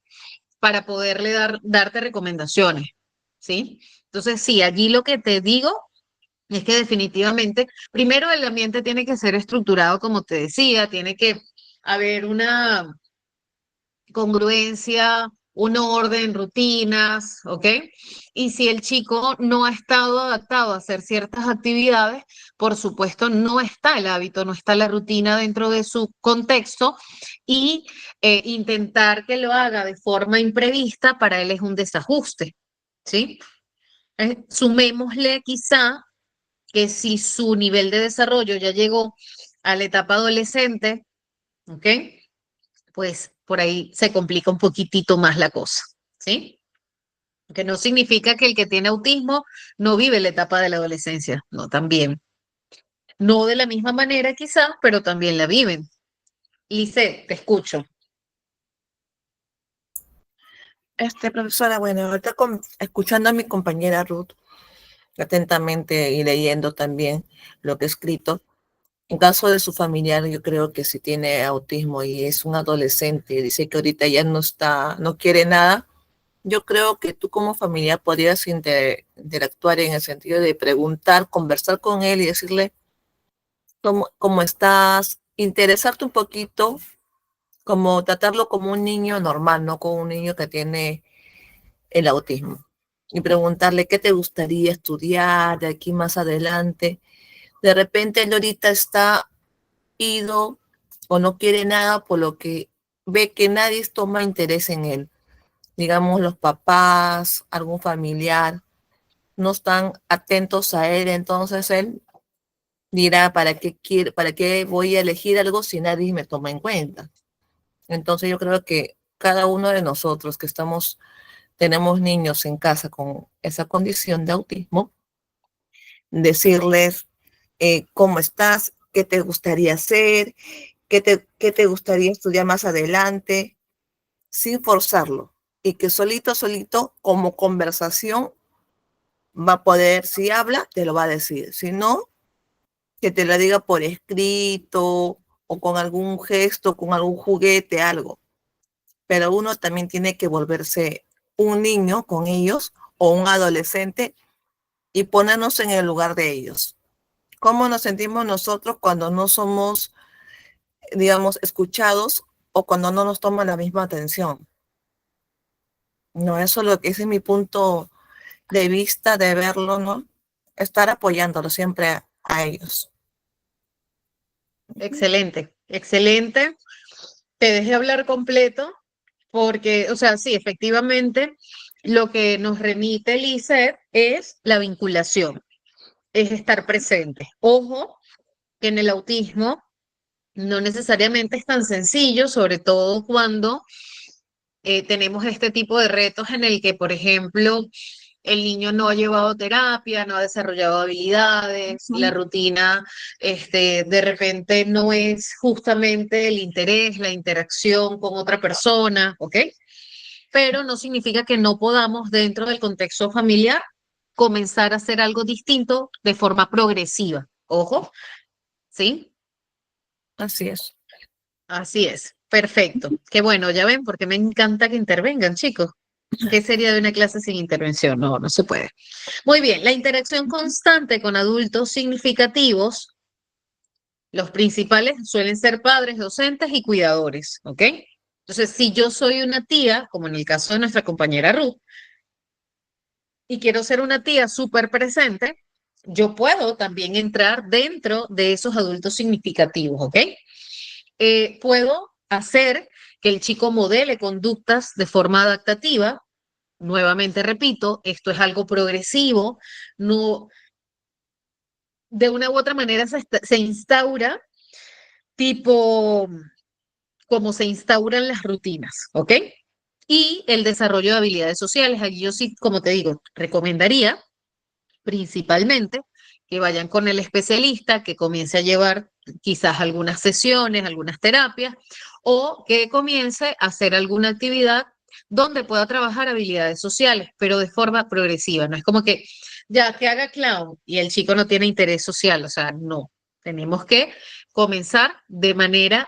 para poderle darte recomendaciones, ¿sí? Entonces, sí, allí lo que te digo es que definitivamente, primero el ambiente tiene que ser estructurado, como te decía, tiene que haber una congruencia, un orden, rutinas, ¿ok? Y si el chico no ha estado adaptado a hacer ciertas actividades, por supuesto no está el hábito, no está la rutina dentro de su contexto y intentar que lo haga de forma imprevista para él es un desajuste, ¿sí? Sumémosle quizá que si su nivel de desarrollo ya llegó a la etapa adolescente, ¿ok? Pues por ahí se complica un poquitito más la cosa, ¿sí? Que no significa que el que tiene autismo no vive la etapa de la adolescencia, no, también. No de la misma manera quizás, pero también la viven. Lice, te escucho. Profesora, bueno, ahorita escuchando a mi compañera Ruth atentamente y leyendo también lo que he escrito, en caso de su familiar, yo creo que si tiene autismo y es un adolescente y dice que ahorita ya no quiere nada, yo creo que tú como familiar podrías interactuar en el sentido de preguntar, conversar con él y decirle cómo estás, interesarte un poquito, como tratarlo como un niño normal, no como un niño que tiene el autismo. Y preguntarle qué te gustaría estudiar de aquí más adelante. De repente él ahorita está ido o no quiere nada por lo que ve que nadie toma interés en él. Digamos, los papás, algún familiar, no están atentos a él, entonces él dirá, ¿para qué voy a elegir algo si nadie me toma en cuenta? Entonces yo creo que cada uno de nosotros que tenemos niños en casa con esa condición de autismo, decirles cómo estás, qué te gustaría hacer, qué te gustaría estudiar más adelante, sin forzarlo. Y que solito, como conversación, va a poder, si habla, te lo va a decir. Si no, que te lo diga por escrito o con algún gesto, con algún juguete, algo. Pero uno también tiene que volverse un niño con ellos o un adolescente y ponernos en el lugar de ellos. ¿Cómo nos sentimos nosotros cuando no somos, digamos, escuchados o cuando no nos toman la misma atención? No, ese es mi punto de vista de verlo, ¿no? Estar apoyándolo siempre a ellos. Excelente, excelente. Te dejé hablar completo porque, o sea, sí, efectivamente, lo que nos remite el ICER es la vinculación, es estar presente. Ojo, que en el autismo no necesariamente es tan sencillo, sobre todo cuando tenemos este tipo de retos en el que, por ejemplo, el niño no ha llevado terapia, no ha desarrollado habilidades, la rutina, de repente no es justamente el interés, la interacción con otra persona, ¿ok? Pero no significa que no podamos, dentro del contexto familiar, comenzar a hacer algo distinto de forma progresiva. Ojo, ¿sí? Así es. Así es. Perfecto. Qué bueno, ya ven, porque me encanta que intervengan, chicos. ¿Qué sería de una clase sin intervención? No, no se puede. Muy bien, la interacción constante con adultos significativos, los principales suelen ser padres, docentes y cuidadores, ¿ok? Entonces, si yo soy una tía, como en el caso de nuestra compañera Ruth, y quiero ser una tía súper presente, yo puedo también entrar dentro de esos adultos significativos, ¿ok? Puedo hacer que el chico modele conductas de forma adaptativa. Nuevamente repito, esto es algo progresivo, no, de una u otra manera se instaura tipo como se instauran las rutinas, ¿ok? Y el desarrollo de habilidades sociales, allí yo sí, como te digo, recomendaría principalmente que vayan con el especialista, que comience a llevar quizás algunas sesiones, algunas terapias, o que comience a hacer alguna actividad donde pueda trabajar habilidades sociales, pero de forma progresiva. No es como que ya que haga clown y el chico no tiene interés social, o sea, no. Tenemos que comenzar de manera,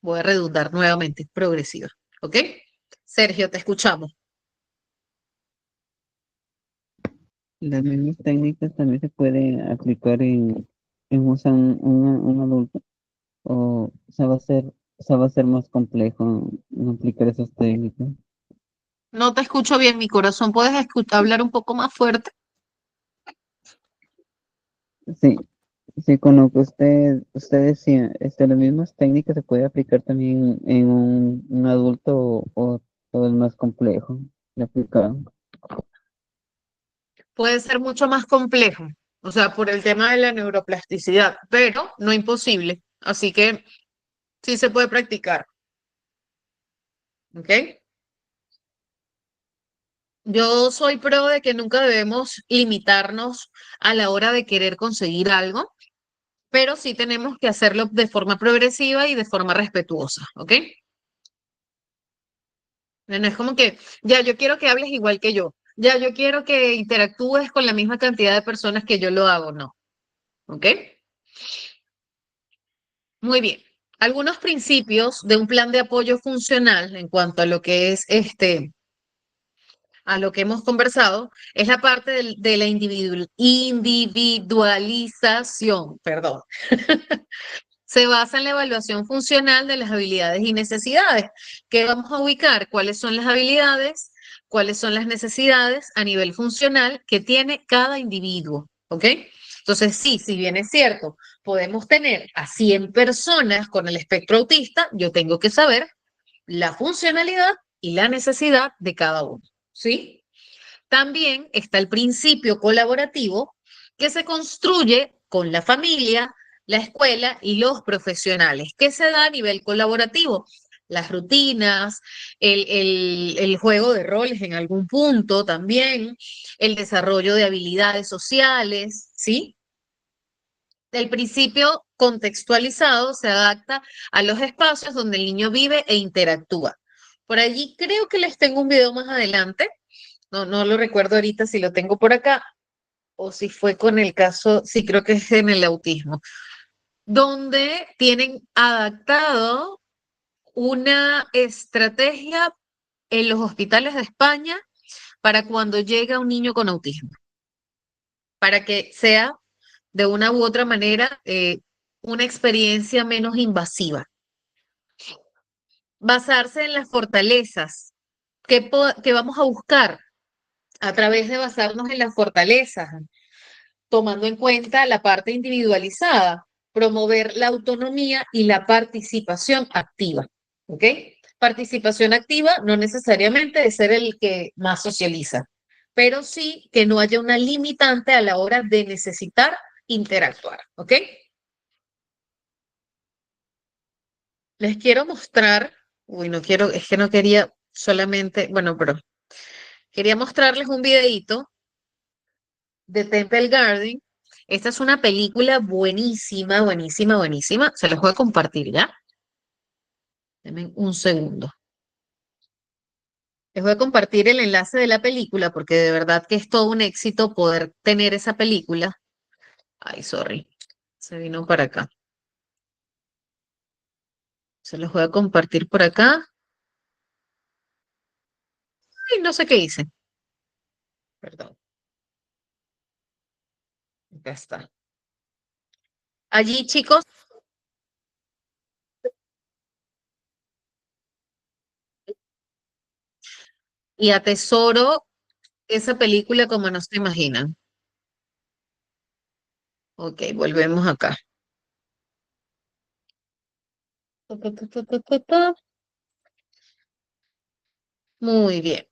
voy a redundar nuevamente, progresiva. ¿Ok? Sergio, te escuchamos. Las mismas técnicas también se pueden aplicar un adulto, o se va a ser más complejo en aplicar esas técnicas. No te escucho bien, mi corazón. ¿Puedes hablar un poco más fuerte? Sí, sí, con lo que usted decía, las mismas técnicas se puede aplicar también en un adulto o es más complejo de aplicar. Puede ser mucho más complejo, o sea, por el tema de la neuroplasticidad, pero no imposible. Así que sí se puede practicar. ¿Ok? Yo soy pro de que nunca debemos limitarnos a la hora de querer conseguir algo, pero sí tenemos que hacerlo de forma progresiva y de forma respetuosa. ¿Ok? No es como que, ya, yo quiero que hables igual que yo. Ya, yo quiero que interactúes con la misma cantidad de personas que yo lo hago. No. ¿Ok? Muy bien. Algunos principios de un plan de apoyo funcional en cuanto a lo que es a lo que hemos conversado, es la parte de la individualización, perdón. Se basa en la evaluación funcional de las habilidades y necesidades. ¿Qué vamos a ubicar? ¿Cuáles son las habilidades? ¿Cuáles son las necesidades a nivel funcional que tiene cada individuo? ¿Ok? Entonces, sí, si bien es cierto, podemos tener a 100 personas con el espectro autista, yo tengo que saber la funcionalidad y la necesidad de cada uno. ¿Sí? También está el principio colaborativo que se construye con la familia, la escuela y los profesionales. ¿Qué se da a nivel colaborativo? Las rutinas, el juego de roles en algún punto también, el desarrollo de habilidades sociales, ¿sí? El principio contextualizado se adapta a los espacios donde el niño vive e interactúa. Por allí creo que les tengo un video más adelante. No lo recuerdo ahorita si lo tengo por acá o si fue con el caso, sí creo que es en el autismo, donde tienen adaptado una estrategia en los hospitales de España para cuando llega un niño con autismo, para que sea de una u otra manera una experiencia menos invasiva. Basarse en las fortalezas que vamos a buscar a través de basarnos en las fortalezas, tomando en cuenta la parte individualizada, promover la autonomía y la participación activa. ¿Ok? Participación activa no necesariamente es ser el que más socializa, pero sí que no haya una limitante a la hora de necesitar interactuar. ¿Ok? Les quiero mostrar, uy, no quiero, es que no quería solamente, bueno, pero quería mostrarles un videíto de Temple Garden. Esta es una película buenísima, buenísima, buenísima. Se los voy a compartir, ¿ya? Denme un segundo. Les voy a compartir el enlace de la película porque de verdad que es todo un éxito poder tener esa película. Ay, sorry. Se vino para acá. Se los voy a compartir por acá. Ay, no sé qué hice. Perdón. Acá está. Allí, chicos, y atesoro esa película como no se imaginan. Ok, volvemos acá. Ta, ta, ta, ta, ta, ta, ta. Muy bien.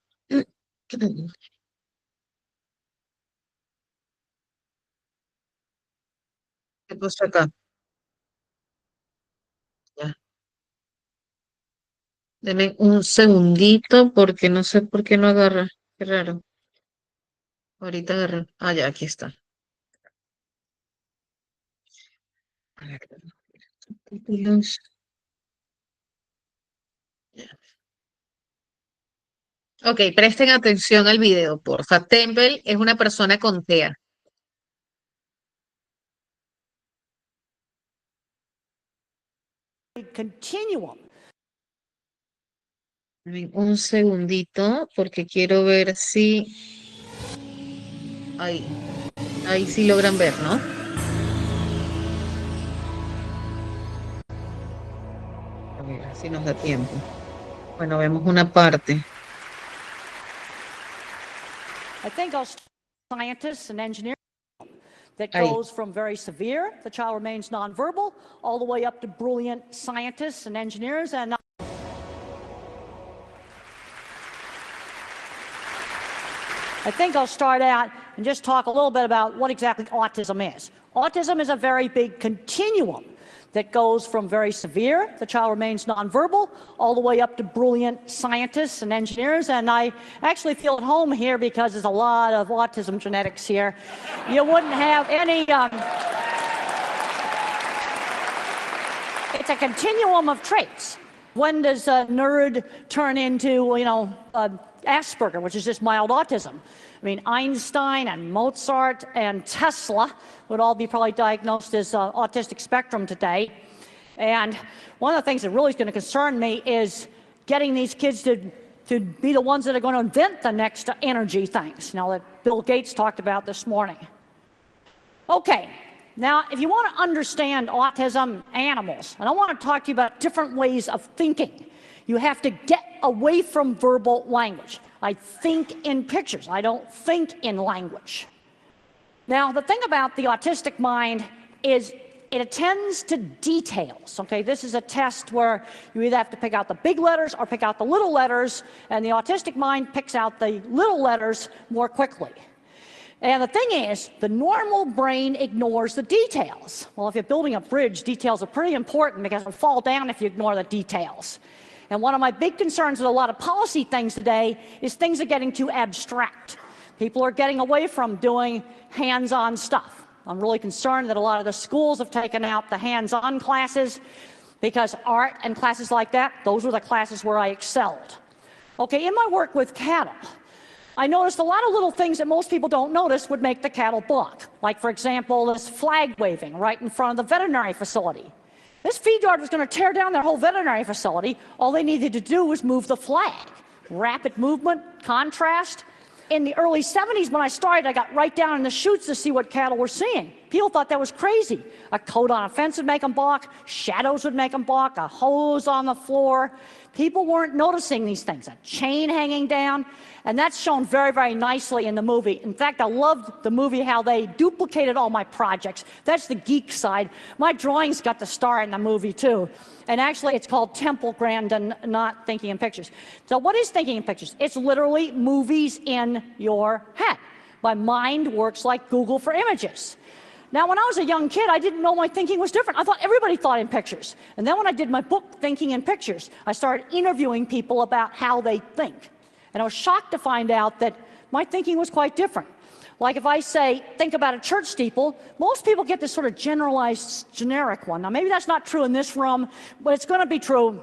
¿Qué pasó acá? Ya. Deme un segundito porque no sé por qué no agarra. Qué raro. Ahorita agarra. Ah, ya, aquí está. A ver, títulos. Ok, presten atención al video, porfa. Temple es una persona con TEA. Continuum. Un segundito, porque quiero ver si... Ahí sí logran ver, ¿no? A ver si nos da tiempo. Bueno, vemos una parte. I think I'll scientists and engineers that Ahí. goes from very severe, the child remains nonverbal, all the way up to brilliant scientists and engineers. And I think I'll start out and just talk a little bit about what exactly autism is. Autism is a very big continuum that goes from very severe, the child remains nonverbal, all the way up to brilliant scientists and engineers. And I actually feel at home here because there's a lot of autism genetics here. You wouldn't have any... It's a continuum of traits. When does a nerd turn into, Asperger, which is just mild autism? I mean, Einstein and Mozart and Tesla would all be probably diagnosed as autistic spectrum today. And one of the things that really is going to concern me is getting these kids to be the ones that are going to invent the next energy things, that Bill Gates talked about this morning. Okay, now if you want to understand autism animals, and I want to talk to you about different ways of thinking, you have to get away from verbal language. I think in pictures. I don't think in language. Now, the thing about the autistic mind is it attends to details, okay? This is a test where you either have to pick out the big letters or pick out the little letters, and the autistic mind picks out the little letters more quickly. And the thing is, the normal brain ignores the details. Well, if you're building a bridge, details are pretty important because it'll fall down if you ignore the details. And one of my big concerns with a lot of policy things today is things are getting too abstract. People are getting away from doing hands-on stuff. I'm really concerned that a lot of the schools have taken out the hands-on classes because art and classes like that, those were the classes where I excelled. Okay, in my work with cattle, I noticed a lot of little things that most people don't notice would make the cattle balk. Like, for example, this flag waving right in front of the veterinary facility. This feed yard was going to tear down their whole veterinary facility. All they needed to do was move the flag. Rapid movement, contrast. In the early 70s when I started, I got right down in the chutes to see what cattle were seeing. People thought that was crazy. A coat on a fence would make them balk. Shadows would make them balk. A hose on the floor. People weren't noticing these things. A chain hanging down. And that's shown very, very nicely in the movie. In fact, I loved the movie how they duplicated all my projects. That's the geek side. My drawings got the star in the movie, too. And actually, it's called Temple Grandin, not Thinking in Pictures. So what is Thinking in Pictures? It's literally movies in your head. My mind works like Google for images. Now, when I was a young kid, I didn't know my thinking was different. I thought everybody thought in pictures. And then when I did my book, Thinking in Pictures, I started interviewing people about how they think. And I was shocked to find out that my thinking was quite different. Like if I say, think about a church steeple, most people get this sort of generalized, generic one. Now, maybe that's not true in this room, but it's going to be true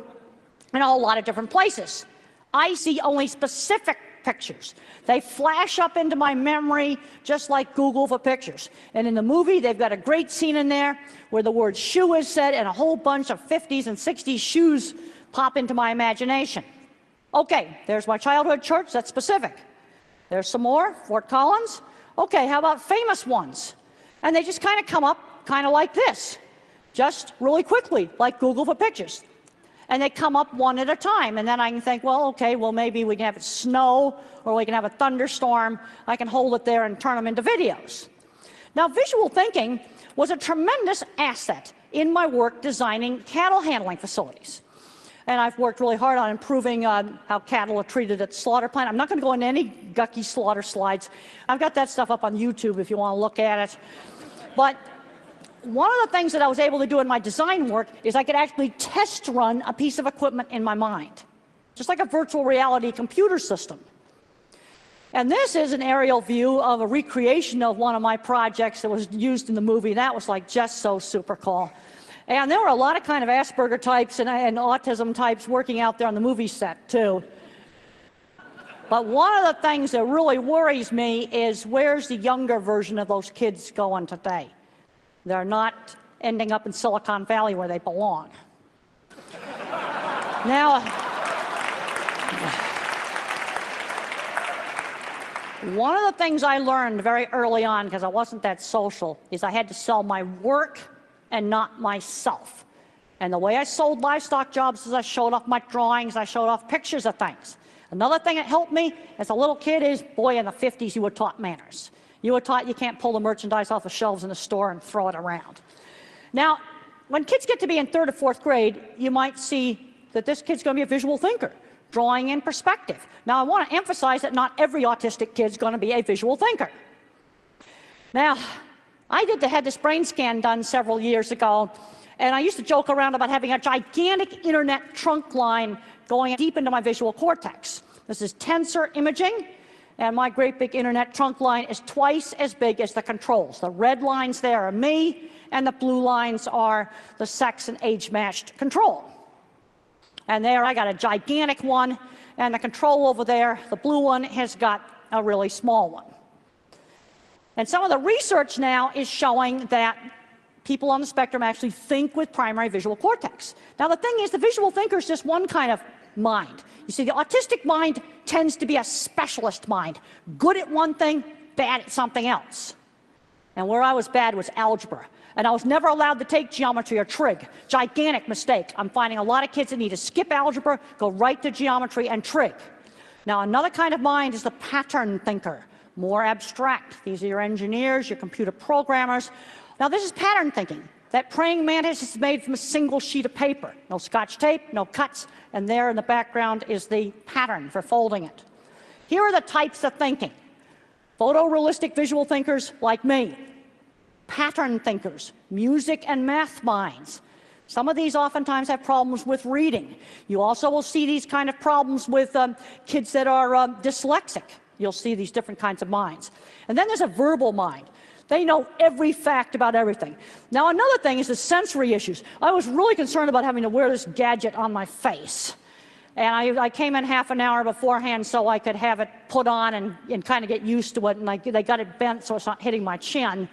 in a whole lot of different places. I see only specific pictures. They flash up into my memory just like Google for pictures. And in the movie, they've got a great scene in there where the word shoe is said and a whole bunch of 50s and 60s shoes pop into my imagination. Okay, there's my childhood church, that's specific. There's some more, Fort Collins. Okay, how about famous ones? And they just kind of come up kind of like this, just really quickly, like Google for pictures. And they come up one at a time, and then I can think, well, okay, well, maybe we can have it snow, or we can have a thunderstorm. I can hold it there and turn them into videos. Now, visual thinking was a tremendous asset in my work designing cattle handling facilities. And I've worked really hard on improving how cattle are treated at slaughter plant. I'm not going to go into any gucky slaughter slides. I've got that stuff up on YouTube if you want to look at it. But one of the things that I was able to do in my design work is I could actually test run a piece of equipment in my mind, just like a virtual reality computer system. And this is an aerial view of a recreation of one of my projects that was used in the movie. That was like just so super cool. And there were a lot of kind of Asperger types and autism types working out there on the movie set too. But one of the things that really worries me is where's the younger version of those kids going today? They're not ending up in Silicon Valley where they belong. Now, one of the things I learned very early on, because I wasn't that social, is I had to sell my work and not myself. And the way I sold livestock jobs is I showed off my drawings, I showed off pictures of things. Another thing that helped me as a little kid is, boy, in the 50s, you were taught manners. You were taught you can't pull the merchandise off the shelves in the store and throw it around. Now, when kids get to be in 3rd or 4th grade, you might see that this kid's going to be a visual thinker, drawing in perspective. Now, I want to emphasize that not every autistic kid's going to be a visual thinker. Now, I had this brain scan done several years ago, and I used to joke around about having a gigantic internet trunk line going deep into my visual cortex. This is tensor imaging, and my great big internet trunk line is twice as big as the controls. The red lines there are me, and the blue lines are the sex and age-matched control. And there I got a gigantic one, and the control over there, the blue one, has got a really small one. And some of the research now is showing that people on the spectrum actually think with primary visual cortex. Now, the thing is, the visual thinker is just one kind of mind. You see, the autistic mind tends to be a specialist mind, good at one thing, bad at something else. And where I was bad was algebra. And I was never allowed to take geometry or trig. Gigantic mistake. I'm finding a lot of kids that need to skip algebra, go right to geometry and trig. Now, another kind of mind is the pattern thinker, more abstract. These are your engineers, your computer programmers. Now, this is pattern thinking. That praying mantis is made from a single sheet of paper. No scotch tape, no cuts, and there in the background is the pattern for folding it. Here are the types of thinking. Photorealistic visual thinkers like me. Pattern thinkers, music and math minds. Some of these oftentimes have problems with reading. You also will see these kind of problems with kids that are dyslexic. You'll see these different kinds of minds. And then there's a verbal mind. They know every fact about everything. Now, another thing is the sensory issues. I was really concerned about having to wear this gadget on my face. And I came in half an hour beforehand so I could have it put on and kind of get used to it. And they got it bent so it's not hitting my chin.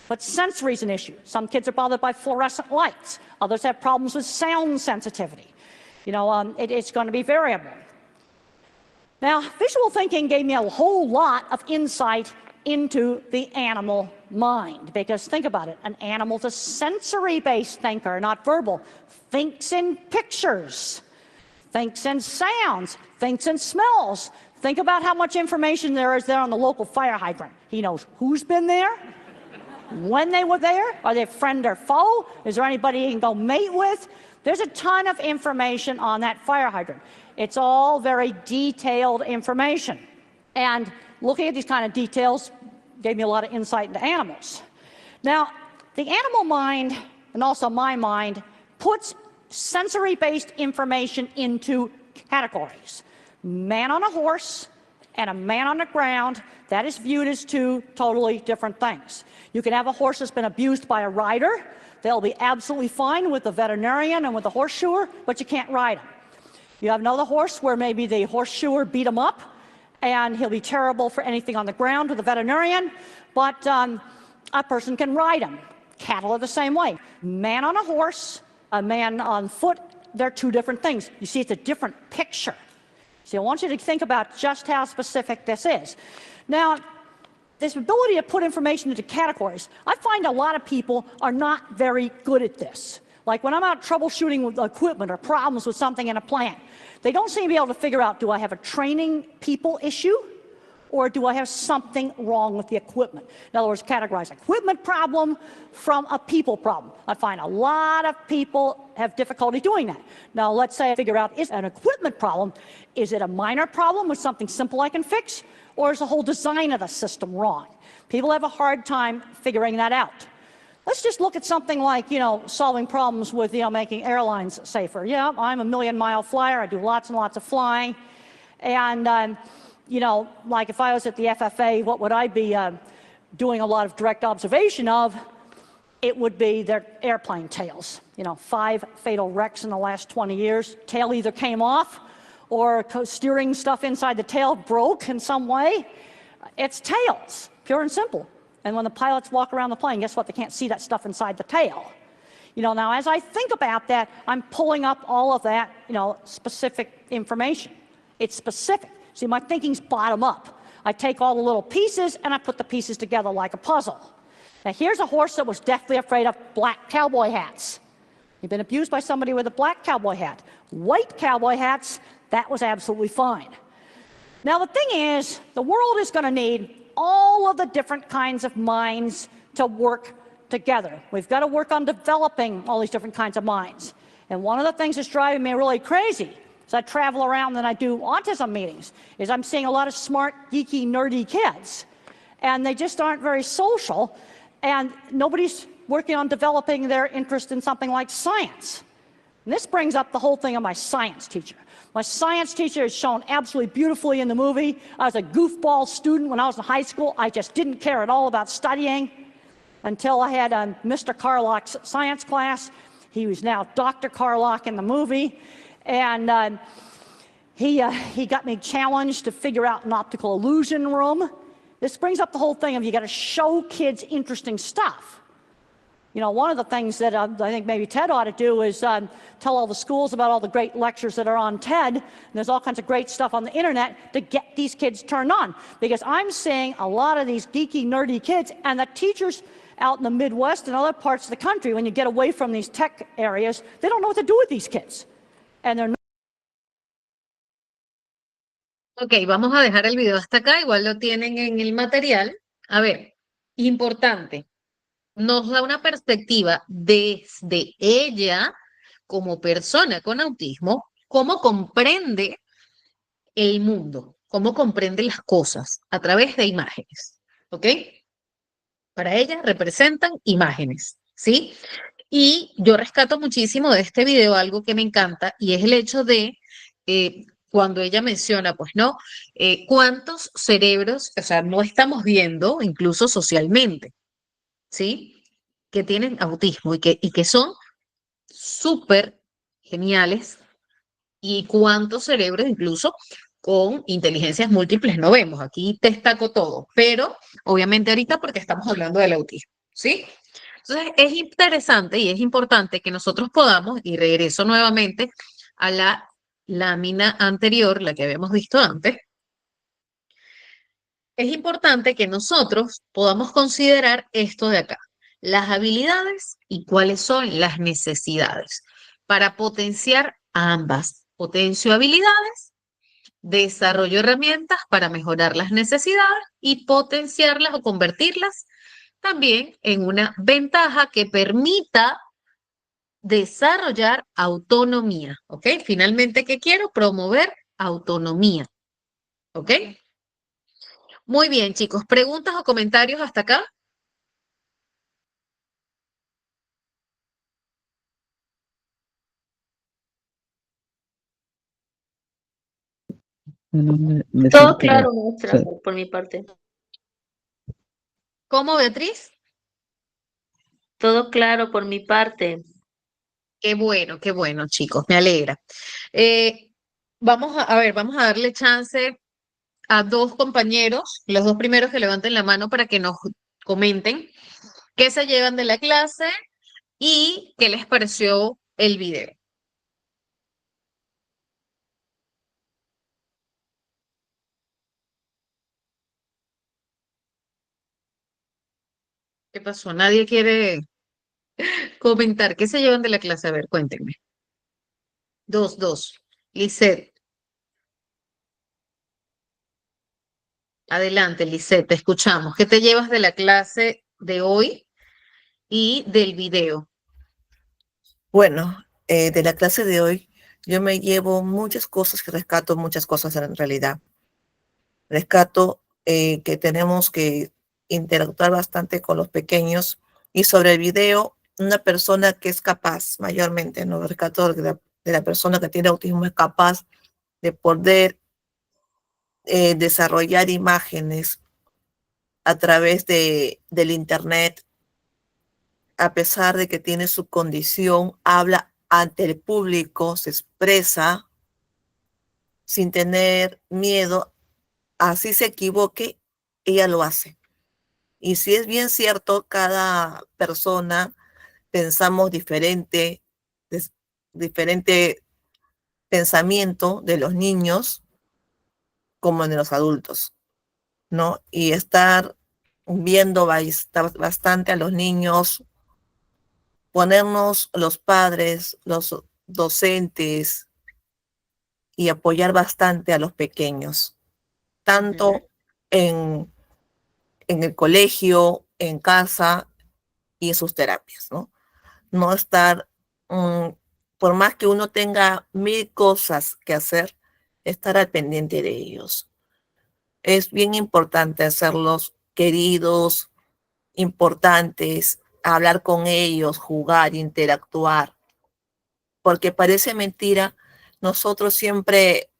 But sensory is an issue. Some kids are bothered by fluorescent lights. Others have problems with sound sensitivity. You know, it's going to be variable. Now, visual thinking gave me a whole lot of insight into the animal mind. Because think about it, an animal's a sensory-based thinker, not verbal. Thinks in pictures, thinks in sounds, thinks in smells. Think about how much information there is there on the local fire hydrant. He knows who's been there, when they were there, are they friend or foe? Is there anybody he can go mate with? There's a ton of information on that fire hydrant. It's all very detailed information. And looking at these kind of details gave me a lot of insight into animals. Now, the animal mind, and also my mind, puts sensory-based information into categories. Man on a horse and a man on the ground, that is viewed as two totally different things. You can have a horse that's been abused by a rider. They'll be absolutely fine with the veterinarian and with the horseshoer, but you can't ride him. You have another horse where maybe the horseshoer beat him up, and he'll be terrible for anything on the ground with the veterinarian, but a person can ride him. Cattle are the same way. Man on a horse, a man on foot, they're two different things. You see, it's a different picture. See, I want you to think about just how specific this is. Now, this ability to put information into categories, I find a lot of people are not very good at this. Like when I'm out troubleshooting with equipment or problems with something in a plant, they don't seem to be able to figure out, do I have a training people issue or do I have something wrong with the equipment? In other words, categorize equipment problem from a people problem. I find a lot of people have difficulty doing that. Now, let's say I figure out, is an equipment problem, is it a minor problem with something simple I can fix, or is the whole design of the system wrong? People have a hard time figuring that out. Let's just look at something like, solving problems with, making airlines safer. Yeah, I'm a million-mile flyer. I do lots and lots of flying. And you know, like if I was at the FFA, what would I be doing a lot of direct observation of? It would be their airplane tails. You know, 5 fatal wrecks in the last 20 years. Tail either came off or steering stuff inside the tail broke in some way. It's tails, pure and simple. And when the pilots walk around the plane, guess what? They can't see that stuff inside the tail. You know, now as I think about that, I'm pulling up all of that, you know, specific information. It's specific. See, my thinking's bottom up. I take all the little pieces and I put the pieces together like a puzzle. Now here's a horse that was deathly afraid of black cowboy hats. He'd been abused by somebody with a black cowboy hat. White cowboy hats, that was absolutely fine. Now the thing is, the world is going to need all of the different kinds of minds to work together. We've got to work on developing all these different kinds of minds. And one of the things that's driving me really crazy as I travel around and I do autism meetings is I'm seeing a lot of smart, geeky, nerdy kids. And they just aren't very social. And nobody's working on developing their interest in something like science. And this brings up the whole thing of my science teacher. My science teacher is shown absolutely beautifully in the movie. I was a goofball student when I was in high school. I just didn't care at all about studying until I had Mr. Carlock's science class. He was now Dr. Carlock in the movie. And he got me challenged to figure out an optical illusion room. This brings up the whole thing of you got to show kids interesting stuff. You know, one of the things that I think maybe TED ought to do is tell all the schools about all the great lectures that are on TED. And there's all kinds of great stuff on the internet to get these kids turned on. Because I'm seeing a lot of these geeky, nerdy kids, and the teachers out in the Midwest and other parts of the country, when you get away from these tech areas, they don't know what to do with these kids. And they're Ok, vamos a dejar el video hasta acá, igual lo tienen en el material. A ver, importante, nos da una perspectiva desde ella como persona con autismo, cómo comprende el mundo, cómo comprende las cosas a través de imágenes, ¿ok? Para ella representan imágenes, ¿sí? Y yo rescato muchísimo de este video algo que me encanta y es el hecho de cuando ella menciona, pues no, cuántos cerebros, o sea, no estamos viendo, incluso socialmente, ¿sí? Que tienen autismo y que son súper geniales y cuántos cerebros incluso con inteligencias múltiples no vemos. Aquí te destaco todo, pero obviamente ahorita porque estamos hablando del autismo, ¿sí? Entonces es interesante y es importante que nosotros podamos, y regreso nuevamente a la lámina anterior, la que habíamos visto antes, es importante que nosotros podamos considerar esto de acá, las habilidades y cuáles son las necesidades para potenciar ambas. Potencio habilidades, desarrollo herramientas para mejorar las necesidades y potenciarlas o convertirlas también en una ventaja que permita desarrollar autonomía, ¿ok? Finalmente, ¿qué quiero? Promover autonomía, ¿ok? Muy bien, chicos. ¿Preguntas o comentarios hasta acá? Todo claro, maestra, por mi parte. ¿Cómo, Beatriz? Todo claro por mi parte. Qué bueno, chicos, me alegra. Vamos a ver, vamos a darle chance a 2 compañeros, los 2 primeros que levanten la mano para que nos comenten qué se llevan de la clase y qué les pareció el video. ¿Qué pasó? ¿Nadie quiere comentar? ¿Qué se llevan de la clase? A ver, cuéntenme. 2. Lisette. Adelante, Lisette, te escuchamos. ¿Qué te llevas de la clase de hoy y del video? Bueno, de la clase de hoy yo me llevo muchas cosas, que rescato muchas cosas en realidad. Rescato que tenemos que interactuar bastante con los pequeños y sobre el video, una persona que es capaz, mayormente, ¿no? Rescato de la persona que tiene autismo es capaz de poder desarrollar imágenes a través del internet, a pesar de que tiene su condición, habla ante el público, se expresa sin tener miedo, así se equivoque, ella lo hace. Y si es bien cierto, cada persona pensamos diferente pensamiento de los niños como de los adultos, ¿no? Y estar viendo bastante a los niños, ponernos los padres, los docentes y apoyar bastante a los pequeños, tanto en el colegio, en casa y en sus terapias, ¿no? No estar, por más que uno tenga 1000 cosas que hacer, estar al pendiente de ellos. Es bien importante hacerlos queridos, importantes, hablar con ellos, jugar, interactuar, porque parece mentira, nosotros siempre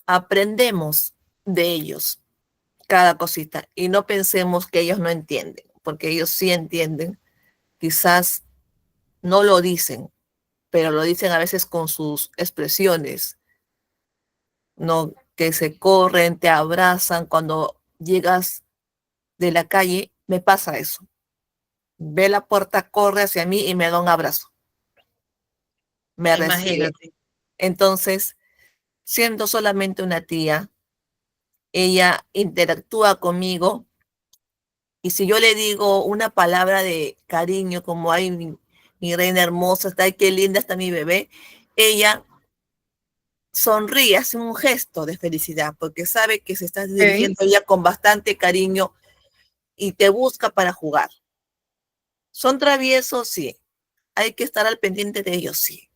aprendemos de ellos cada cosita y no pensemos que ellos no entienden, porque ellos sí entienden, quizás no lo dicen, pero lo dicen a veces con sus expresiones, ¿no? Que se corren, te abrazan cuando llegas de la calle, me pasa eso. Ve la puerta, corre hacia mí y me da un abrazo. Me recibe. Imagínate. Entonces, siendo solamente una tía, ella interactúa conmigo y si yo le digo una palabra de cariño como ay, mi reina hermosa, está, ay, qué linda está mi bebé, ella sonríe, hace un gesto de felicidad porque sabe que se está dirigiendo a ella con bastante cariño y te busca para jugar. ¿Son traviesos? Sí. Hay que estar al pendiente de ellos, sí.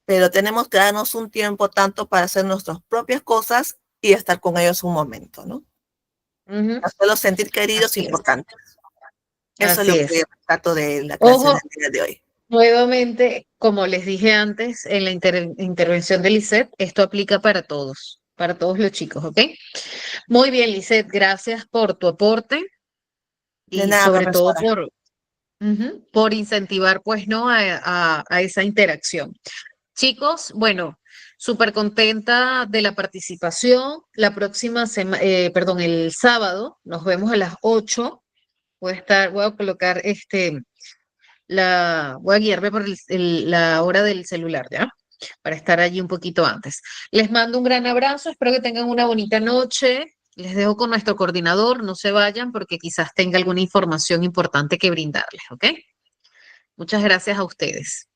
Pero tenemos que darnos un tiempo tanto para hacer nuestras propias cosas y estar con ellos un momento, ¿no? Hacerlos sentir queridos e importantes. Eso es lo que trato de la clase del día de hoy. Nuevamente, como les dije antes en la intervención de Lisette, esto aplica para todos los chicos, ¿ok? Muy bien, Lisette, gracias por tu aporte y De nada, sobre todo profesora. por incentivar, pues, ¿no? a esa interacción. Chicos, bueno, súper contenta de la participación. La próxima semana, perdón, el sábado, nos vemos a las 8. Voy a colocar voy a guiarme por la hora del celular, ¿ya? Para estar allí un poquito antes. Les mando un gran abrazo, espero que tengan una bonita noche. Les dejo con nuestro coordinador, no se vayan porque quizás tenga alguna información importante que brindarles, ¿ok? Muchas gracias a ustedes.